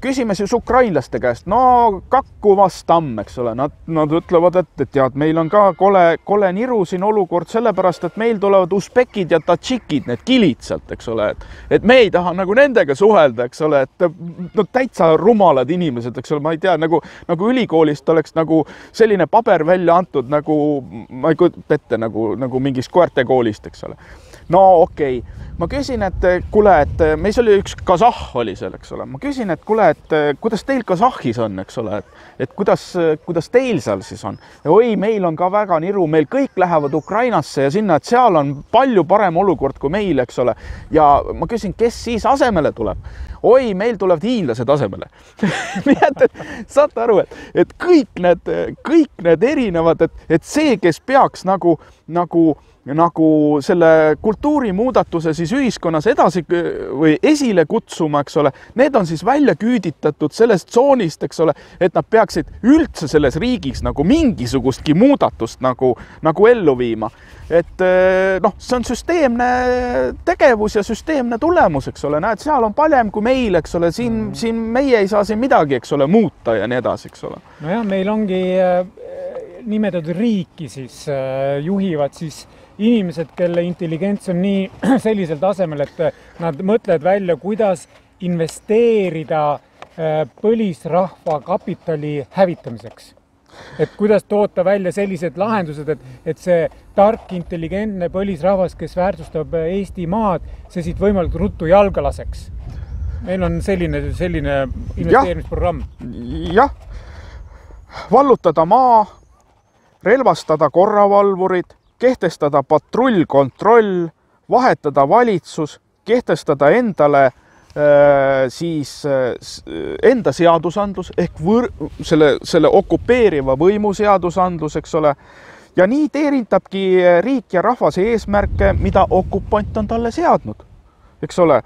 küsime siis ukrainlaste käest, Kakkuvas tamm, eks ole, nad ütlevad, et tead, meil on ka kole niru siin olukord sellepärast, et meil tulevad uspekid ja tatšikid, need kilitsalt, eks ole, et me ei taha nagu nendega suhelda, eks ole, et täitsa rumalad inimesed, eks ole, ma ei tea, nagu ülikoolist oleks nagu selline paber välja antud, nagu ma ei kujuta ette, nagu mingis koertekoolist, eks ole. Okei. Ma küsin, et kuule, et meis oli üks kasah oli seal, eks ole. Ma küsin, et kuule, et kuidas teil kasahis on, eks ole, et kuidas teil seal siis on. Ja oi, meil on ka väga niru, meil kõik lähevad Ukrainasse ja sinna, et seal on palju parem olukord kui meil, eks ole. Ja ma küsin, kes siis asemele tuleb? Oi, meil tulevad hiinlased asemele. Nii et saate aru, et kõik need erinevad, et see, kes peaks nagu selle kultuurimuudatuse siis ühiskonnas edasi või esile kutsuma, eks ole, need on siis välja küüditatud sellest tsoonist, eks ole, et nad peaksid üldse selles riigis nagu mingisugustki muudatust nagu ellu viima. Et see on süsteemne tegevus ja süsteemne tulemus, eks ole, näed, seal on parem kui meil, eks ole, siin meie ei saa siin midagi, eks ole, muuta ja nii edasi, eks ole. Nojah, meil ongi nimetatud riiki siis juhivad siis inimesed, kelle intelligents on nii sellisel tasemel, et nad mõtlevad välja, kuidas investeerida põlisrahva kapitali hävitamiseks. Et kuidas toota välja sellised lahendused, et see tark, intelligentne põlisrahvas, kes väärtustab Eesti maad, see siit võimalikult ruttu jalga laseks. Meil on selline investeerimisprogramm. Jah, vallutada maa, relvastada korravalvurid, kehtestada patrullkontroll, vahetada valitsus, kehtestada endale enda seadusandlus ehk selle okupeeriva võimu seadusandlus, eks ole. Ja nii teeritabki riik ja rahvase eesmärke, mida okupant on talle seadnud, eks ole.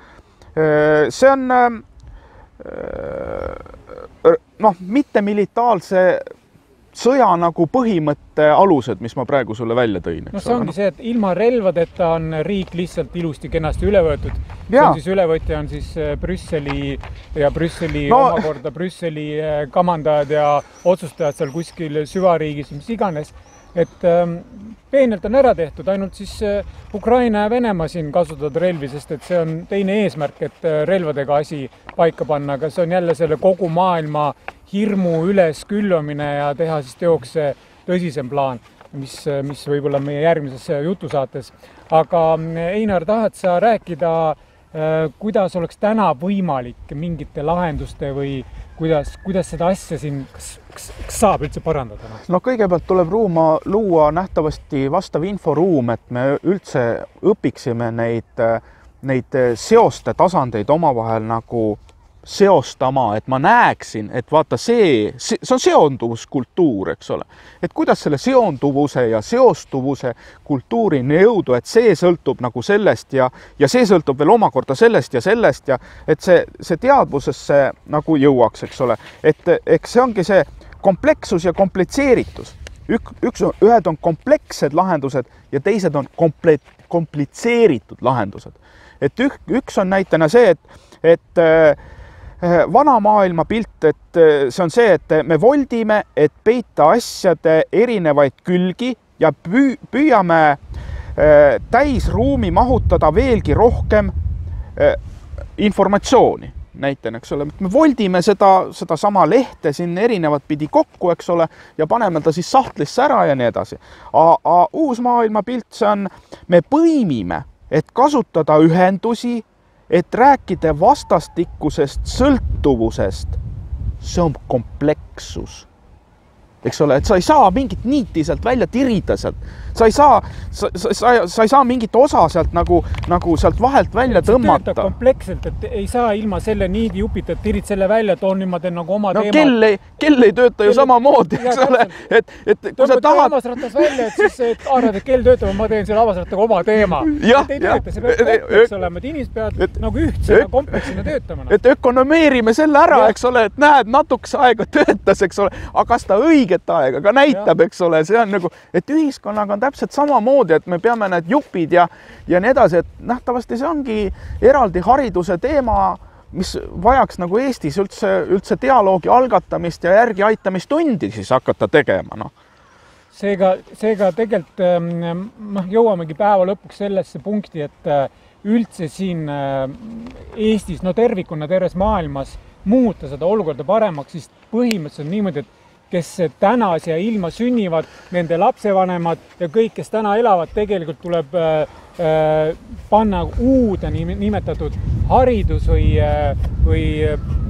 See on mitte militaarse sõja nagu põhimõtte alused, mis ma praegu sulle välja tõin. No see ongi see, et ilma relvadeta on riik lihtsalt ilusti kenasti üle võetud. See on siis ülevõtja on siis Brüsseli ja omakorda Brüsseli kamandajad ja otsustajad seal kuskil süvariigis, mis iganes. Et peenelt on ära tehtud, ainult siis Ukraina ja Venemaa siin kasutavad relvi, sest et see on teine eesmärk, et relvadega asi paika panna, aga see on jälle selle kogu maailma hirmu üles külvamine ja teha siis teoks tõsisem plaan, mis võib-olla meie järgmises jutusaates. Aga Einar, tahad sa rääkida, kuidas oleks täna võimalik mingite lahenduste või kuidas seda asja siin, kas saab üldse parandada? No kõigepealt tuleb luua nähtavasti vastav inforuum, et me üldse õpiksime neid seoste tasandeid omavahel nagu seostama, et ma näeksin, et vaata see on seonduvuskultuur, eks ole. Et kuidas selle seonduvuse ja seostuvuse kultuurini jõudu, et see sõltub nagu sellest ja see sõltub veel omakorda sellest ja et see teadvusesse nagu jõuaks, eks ole. Et eks see ongi see komplekssus ja komplitseeritus. Ühed on komplekssed lahendused ja teised on komplitseeritud lahendused. Et üks on näitena see, et vana maailma pilt, et see on see, et me voldime, et peita asjade erinevaid külgi ja püüame täisruumi mahutada veelgi rohkem informatsiooni. Näitena, eks ole, me voldime seda sama lehte siin erinevat pidi kokku, eks ole, ja paneme ta siis sahtlisse ära ja nii edasi. Uus maailma pilt, see on, me põimime, et kasutada ühendusi, et rääkida vastastikusest sõltuvusest, see on komplekssus. Eks ole, et sa ei saa mingit niiti sealt välja tirida sealt. Sa ei saa mingit osa sealt nagu sealt vahelt välja tõmmata. See kompleksselt, et ei saa ilma selle niidi jupita, et tirid selle välja, et ma teen nagu oma teema. Kell ei tööta ju samamoodi, eks ole. Et kui sa tahad... Avasrattas välja, et siis arvad, et kell töötab, ma teen selle avasrattaga oma teema. Et ei tööta, see peab kompleks olema, et inimesed peavad nagu ühtsena kompleksina töötama. Et ökonomeerime selle ära, eks ole, et näed, natukese aega töötas, eks ole, aga kas ta õiget aega ka näitab, eks ole, see on nagu, et ühiskonnaga on täpselt samamoodi, et me peame need jupid ja nii edasi, et nähtavasti see ongi eraldi hariduse teema, mis vajaks nagu Eestis üldse dialoogi algatamist ja järgi aitamistundi siis hakata tegema, noh. Seega tegelikult jõuamegi päeva lõpuks sellesse punkti, et üldse siin Eestis, tervikuna terves maailmas muuta seda olukorda paremaks, siis põhimõtteliselt niimoodi, et kes täna siia ilma sünnivad, nende lapsevanemad ja kõik, kes täna elavad, tegelikult tuleb panna uude nimetatud haridus või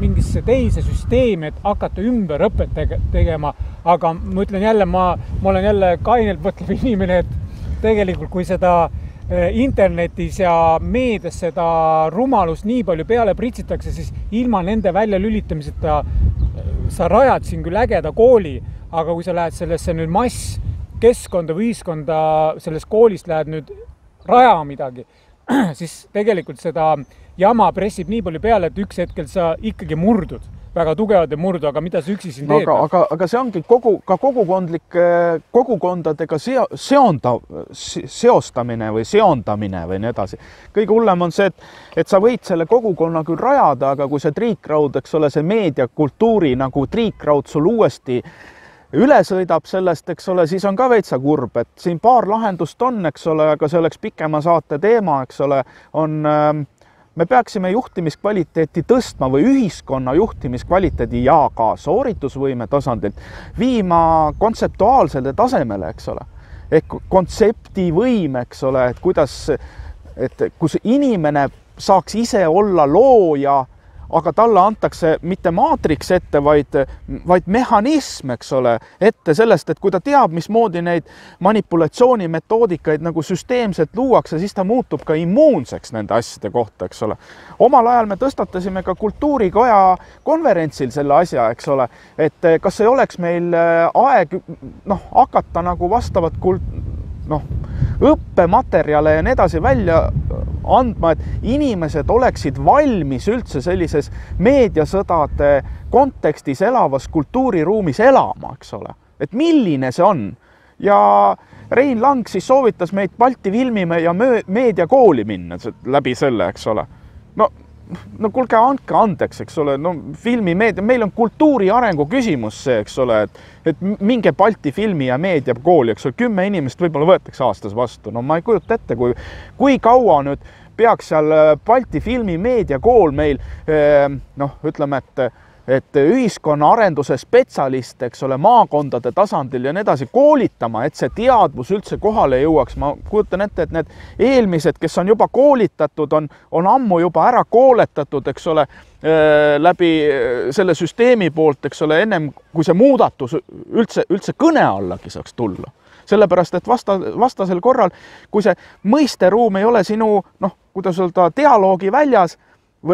mingisse teise süsteemi, et hakata ümberõpet tegema. Aga ma ütlen jälle, ma olen jälle kainelt mõtlev inimene, et tegelikult kui seda internetis ja meedias seda rumalust nii palju peale pritsitakse, siis ilma nende välja lülitamiseta sa rajad siin küll ägeda kooli, aga kui sa lähed sellesse nüüd masskeskkonda või ühiskonda, sellest koolist lähed nüüd rajama midagi, siis tegelikult seda jama pressib nii palju peale, et üks hetkel sa ikkagi murdud. Väga tugevad ja murdu, aga mida see üksi siin teeb? Aga see ongi ka kogukondadega seostamine või seondamine või nii edasi. Kõige hullem on see, et sa võid selle kogukonna küll rajada, aga kui see triikraud, eks ole, see meediakultuuri nagu triikraud sul uuesti üle sõidab sellest, eks ole, siis on ka veitsa kurb, et siin paar lahendust on, eks ole, aga see oleks pikema saate teema, eks ole, on me peaksime juhtimiskvaliteeti tõstma või ühiskonna juhtimiskvaliteedi ja ka sooritusvõime tasandilt viima kontseptuaalsele tasemele, eks ole. Ehk kontseptivõime, eks ole, et kuidas, et kus inimene saaks ise olla looja, aga talle antakse mitte maatriks ette, vaid mehhanism, eks ole, ette sellest, et kui ta teab, mismoodi neid manipulatsioonimetoodikaid nagu süsteemselt luuakse, siis ta muutub ka immuunseks nende asjade kohta, eks ole. Omal ajal me tõstatasime ka kultuurikoja konverentsil selle asja, eks ole, et kas ei oleks meil aeg hakata nagu vastavat õppematerjale ja nii edasi välja andma, et inimesed oleksid valmis üldse sellises meediasõdade kontekstis elavas kultuuriruumis elama, eks ole. Et milline see on? Ja Rein Lang siis soovitas meid Balti filmi ja meediakooli minna läbi selle, eks ole. No kuulge, andke andeks, eks ole, filmi meedia, meil on kultuuri arengu küsimus see, eks ole, et minge Balti filmi ja meediakooli, eks ole, 10 inimest võib-olla võetakse aastas vastu. No ma ei kujuta ette, kui kaua nüüd peaks seal Balti filmi meediakool meil, ütleme, et ühiskonna arenduse spetsialist, eks ole, maakondade tasandil ja nii edasi koolitama, et see teadvus üldse kohale jõuaks. Ma kujutan ette, et need eelmised, kes on juba koolitatud, on ammu juba ära kooletatud, eks ole, läbi selle süsteemi poolt, eks ole, ennem kui see muudatus üldse kõne allagi saaks tulla. Sellepärast, et vastasel korral, kui see mõisteruum ei ole sinu, kuidas öelda, dialoogi väljas,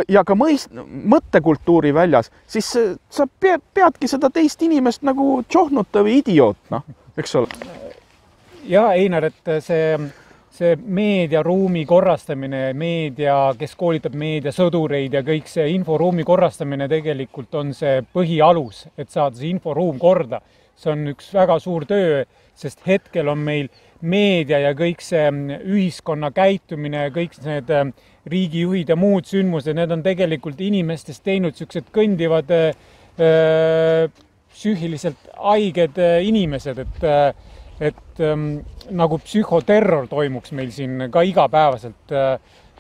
ja ka mõttekultuuri väljas, siis sa peadki seda teist inimest nagu tšohnuta või idioot, eks ole. Ja, Einar, et see meediaruumi korrastamine, kes koolitab meediasõdureid ja kõik see inforuumi korrastamine tegelikult on see põhialus, et saada see inforuum korda. See on üks väga suur töö, sest hetkel on meil meedia ja kõik see ühiskonna käitumine ja kõik need riigijuhid ja muud sündmused, need on tegelikult inimestest teinud sellised kõndivad psüühiliselt haiged inimesed, et nagu psühhoterror toimuks meil siin ka igapäevaselt.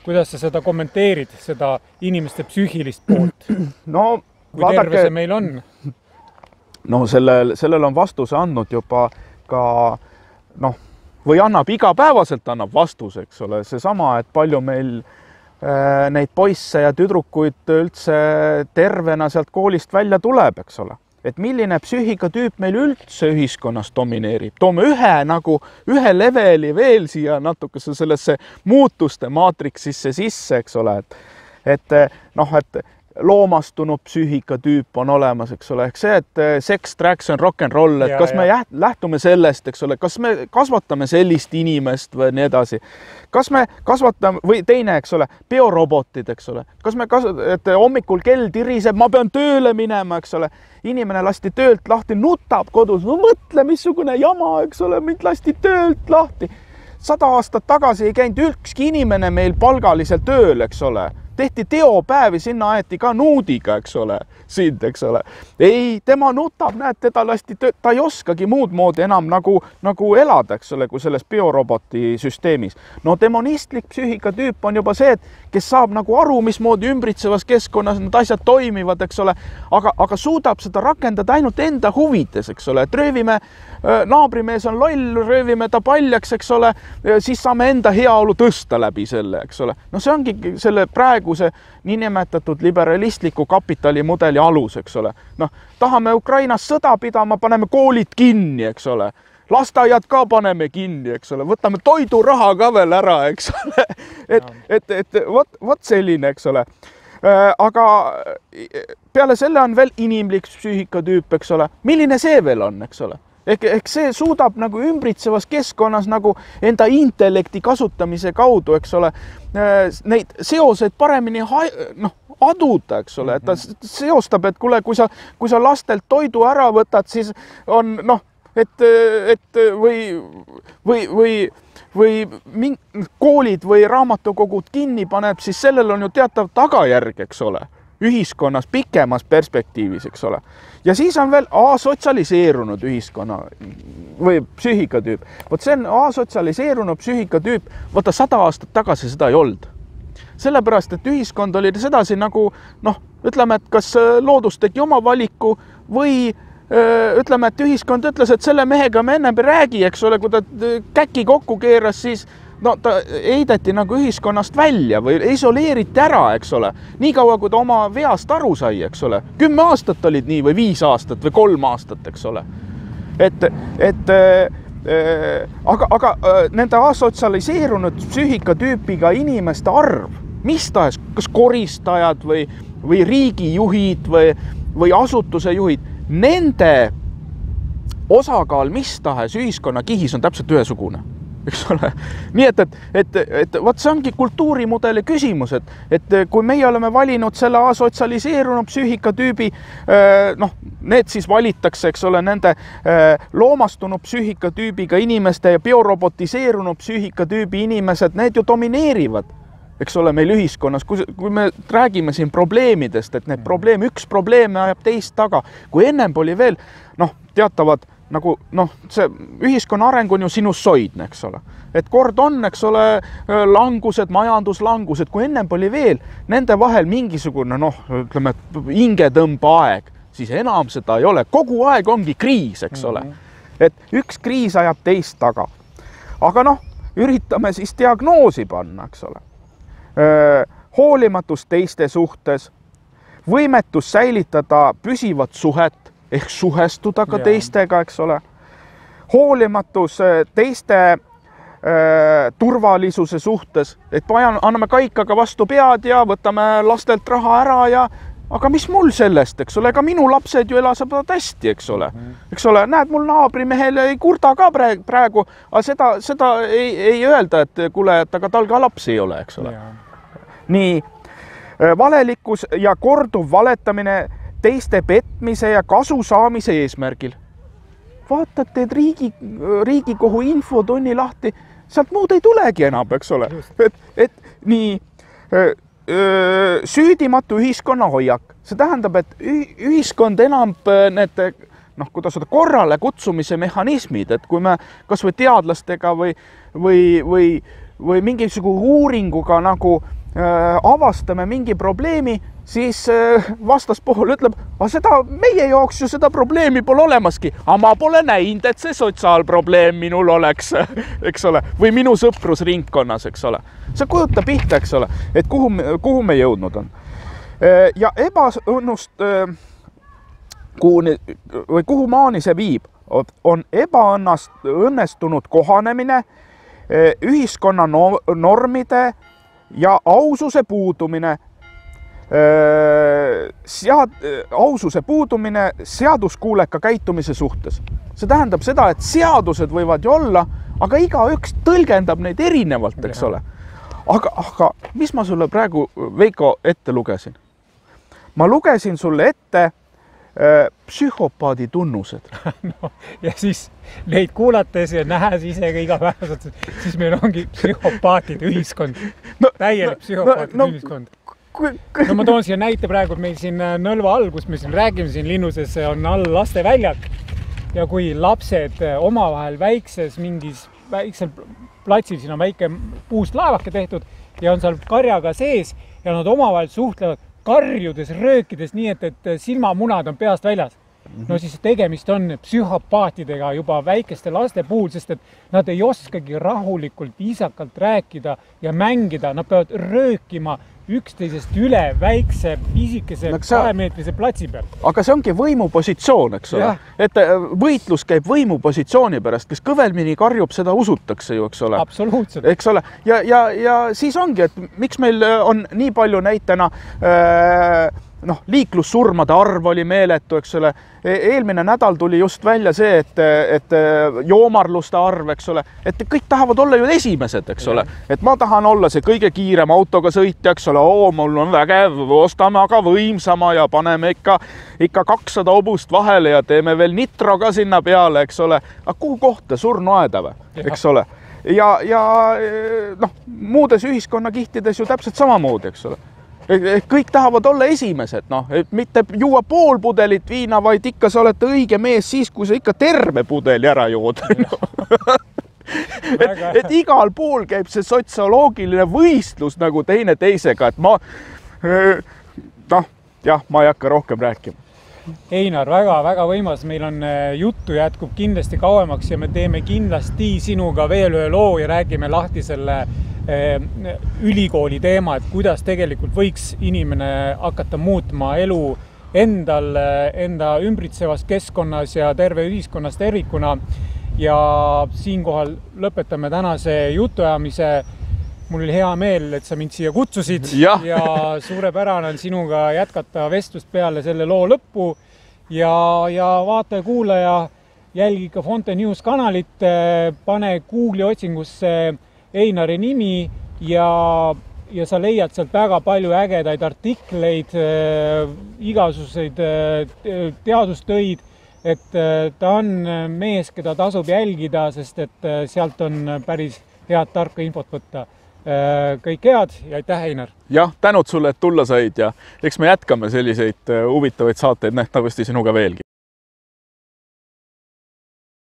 Kuidas sa seda kommenteerid, seda inimeste psüühilist poolt? No, kui terve see meil on? No sellel on vastuse andnud juba ka, või annab igapäevaselt annab vastuse, eks ole, seesama, et palju meil neid poisse ja tüdrukuid üldse tervena sealt koolist välja tuleb, eks ole. Et milline psüühikatüüp meil üldse ühiskonnas domineerib. Toome ühe leveli veel siia natukese sellesse muutuste maatriksisse sisse, eks ole. Et loomastunud psüühikatüüp on olemas, eks ole, ehk see, et sex, drugs and rock and roll, et kas me lähtume sellest, eks ole, kas me kasvatame sellist inimest või nii edasi, kas me kasvatame, või teine, eks ole, biorobotid, eks ole, kas me et hommikul kell tiriseb, ma pean tööle minema, eks ole, inimene lasti töölt lahti, nutab kodus, no mõtle, missugune jama, eks ole, mind lasti töölt lahti. 100 aastat tagasi ei käinud ükski inimene meil palgaliselt tööl, eks ole. Tehti teopäevi, sinna aeti ka nuudiga, eks ole, sind, eks ole. Ei, tema nutab, näed, teda lasti tööd, ta ei oskagi muud moodi enam nagu elada, eks ole, kui selles bioroboti süsteemis. No demonistlik psüühikatüüp on juba see, kes saab nagu aru, mismoodi ümbritsevas keskkonnas need asjad toimivad, eks ole, aga suudab seda rakendada ainult enda huvides, eks ole, et röövime, naabrimees on loll, röövime ta paljaks, eks ole, siis saame enda heaolu tõsta läbi selle, eks ole. No see ongi selle praeguse niinimetatud liberalistliku kapitalimudeli alus, eks ole. Tahame Ukrainas sõda pidama, paneme koolid kinni, eks ole. Lasteaiad ka paneme kinni, eks ole. Võtame toiduraha ka veel ära, eks ole. Et vot selline, eks ole. Aga peale selle on veel inimlik psüühikatüüp, eks ole. Milline see veel on, eks ole? Ehk see suudab nagu ümbritsevas keskkonnas nagu enda intellekti kasutamise kaudu, eks ole, neid seoseid paremini aduda, eks ole, et ta seostab, et kuule, kui sa lastelt toidu ära võtad, siis on või koolid või raamatukogud kinni paneb, siis sellel on ju teatav tagajärg, eks ole, ühiskonnas pikemas perspektiivis, eks ole. Ja siis on veel asotsialiseerunud ühiskonna või psüühikatüüp. Vot see on asotsialiseerunud psüühikatüüp, võtta 100 aastat tagasi seda ei olnud. sellepärast, et ühiskond oli sedasi nagu noh, ütleme, et kas loodus tegi oma valiku või ütleme, et ühiskond ütles, et selle mehega me ennem ei räägi, eks ole, kui ta käki kokku keeras, siis no ta heideti nagu ühiskonnast välja või isoleeriti ära, eks ole. Nii kaua, kui ta oma veast aru sai, eks ole. 10 aastat olid nii või 5 aastat või 3 aastat, eks ole. Aga nende asotsialiseerunud psüühikatüüpiga inimeste arv, mis tahes, kas koristajad või riigijuhid või asutuse juhid, nende osakaal mis tahes ühiskonna kihis on täpselt ühesugune, eks ole. Nii et vaat see ongi kultuurimudeli küsimus, et kui meie oleme valinud selle asotsialiseerunud psüühikatüübi, noh, need siis valitakse, eks ole, nende loomastunud psüühikatüübiga inimeste ja biorobotiseerunud psüühikatüübi inimesed, need ju domineerivad, eks ole, meil ühiskonnas, kui me räägime siin probleemidest, et need üks probleem ajab teist taga, kui ennem oli veel, noh, teatavad nagu, noh, see ühiskonna areng on ju sinussoidne, eks ole. Et kord on, eks ole, langused, majanduslangused, kui ennem oli veel nende vahel mingisugune, noh, ütleme, hingetõmbeaeg, siis enam seda ei ole. Kogu aeg ongi kriis, eks ole. Et üks kriis ajab teist taga. Aga noh, üritame siis diagnoosi panna, eks ole. Hoolimatus teiste suhtes, võimetus säilitada püsivat suhet, ehk suhestuda ka teistega, eks ole. Hoolimatus teiste turvalisuse suhtes, et anname kaikaga vastu pead ja võtame lastelt raha ära ja aga mis mul sellest, eks ole, ega minu lapsed ju elasavad hästi, eks ole. Eks ole, näed, mul naabrimehel ei kurda ka praegu, aga seda ei öelda, et kuule, et aga tal ka lapsi ei ole, eks ole. Nii, valelikkus ja korduv valetamine teiste petmise ja kasu saamise eesmärgil. Vaatad, teed Riigikogu infotunni lahti, sealt muud ei tulegi enam, eks ole. Et nii, süüdimatu ühiskonna hoiak. See tähendab, et ühiskond enam need, noh, kuidas seda korrale kutsumise mehhanismid, et kui me kas või teadlastega või mingisugune uuringuga nagu avastame mingi probleemi, siis vastaspool ütleb, aga seda meie jaoks ju seda probleemi pole olemaski, aga ma pole näinud, et see sotsiaalprobleem minul oleks, eks ole, või minu sõprusringkonnas, eks ole. See kujutab pihta, eks ole, et kuhu me jõudnud on. Ja ebaõnnust, kuhu maani see viib, on ebaõnnestunud kohanemine, ühiskonna normide ja aususe puudumine, aususe puudumine seaduskuuleka käitumise suhtes. See tähendab seda, et seadused võivad ju olla, aga igaüks tõlgendab neid erinevalt, eks ole. Aga mis ma sulle praegu, Veiko, ette lugesin? Ma lugesin sulle ette psühhopaadi tunnused. No, ja siis neid kuulates ja nähes isegi igapäevaselt, siis meil ongi psühhopaatide ühiskond. Täielik psühhopaatide ühiskond. No ma toon siia näite praegu, meil siin Nõlva all, kus me siin räägime, siin linnuses on all lasteväljak ja kui lapsed omavahel väiksel platsil, siin on väike puust laevake tehtud ja on seal karjaga sees ja nad omavahel suhtlevad karjudes, röökides nii, et silmamunad on peast väljas. No siis tegemist on psühhopaatidega juba väikeste laste puhul, sest et nad ei oskagi rahulikult, viisakalt rääkida ja mängida. Nad peavad röökima üksteisest üle väikse, pisikese 2-meetrise platsi peal. Aga see ongi võimupositsioon, eks ole. Et võitlus käib võimupositsiooni pärast, kes kõvelmini karjub, seda usutakse ju, eks ole. Absoluutselt. Eks ole. Ja siis ongi, et miks meil on nii palju näitena noh, liiklussurmade arv oli meeletu, eks ole. Eelmine nädal tuli just välja see, et joomarluste arv, eks ole, et kõik tahavad olla ju esimesed, eks ole. Et ma tahan olla see kõige kiirem autoga sõitja, eks ole, mul on vägev, ostame aga võimsama ja paneme ikka 200 obust vahele ja teeme veel nitro ka sinna peale, eks ole. Aga kuhu kohta surnuaeda või, eks ole. Ja noh, muudes ühiskonnakihtides ju täpselt samamoodi, eks ole. Kõik tahavad olla esimesed, noh, et mitte juua pool pudelit viina, vaid ikka sa olete õige mees siis, kui sa ikka terve pudeli ära jood. et igal pool käib see sotsioloogiline võistlus nagu teine teisega, et ma ma ei hakka rohkem rääkima. Einar, väga võimas, meil on juttu jätkub kindlasti kauemaks ja me teeme kindlasti sinuga veel ühe loo ja räägime lahti selle ülikooli teema, et kuidas tegelikult võiks inimene hakata muutma elu enda ümbritsevas keskkonnas ja terve ühiskonnas tervikuna. Ja siinkohal lõpetame tänase jutuajamise. Mul oli hea meel, et sa mind siia kutsusid ja suurepärane on sinuga jätkata vestlust peale selle loo lõppu ja vaata ja kuulaja jälgi ikka Fonte News kanalit, pane Google'i otsingusse Einari nimi ja sa leiad sealt väga palju ägedaid artikleid, igasuguseid teadustöid, et ta on mees, keda tasub jälgida, sest et sealt on päris head tarka infot võtta. Kõik head ja aitäh, Einar! Jah, tänud sulle, et tulla said ja eks me jätkame selliseid huvitavaid saateid nähtavasti sinuga veelgi.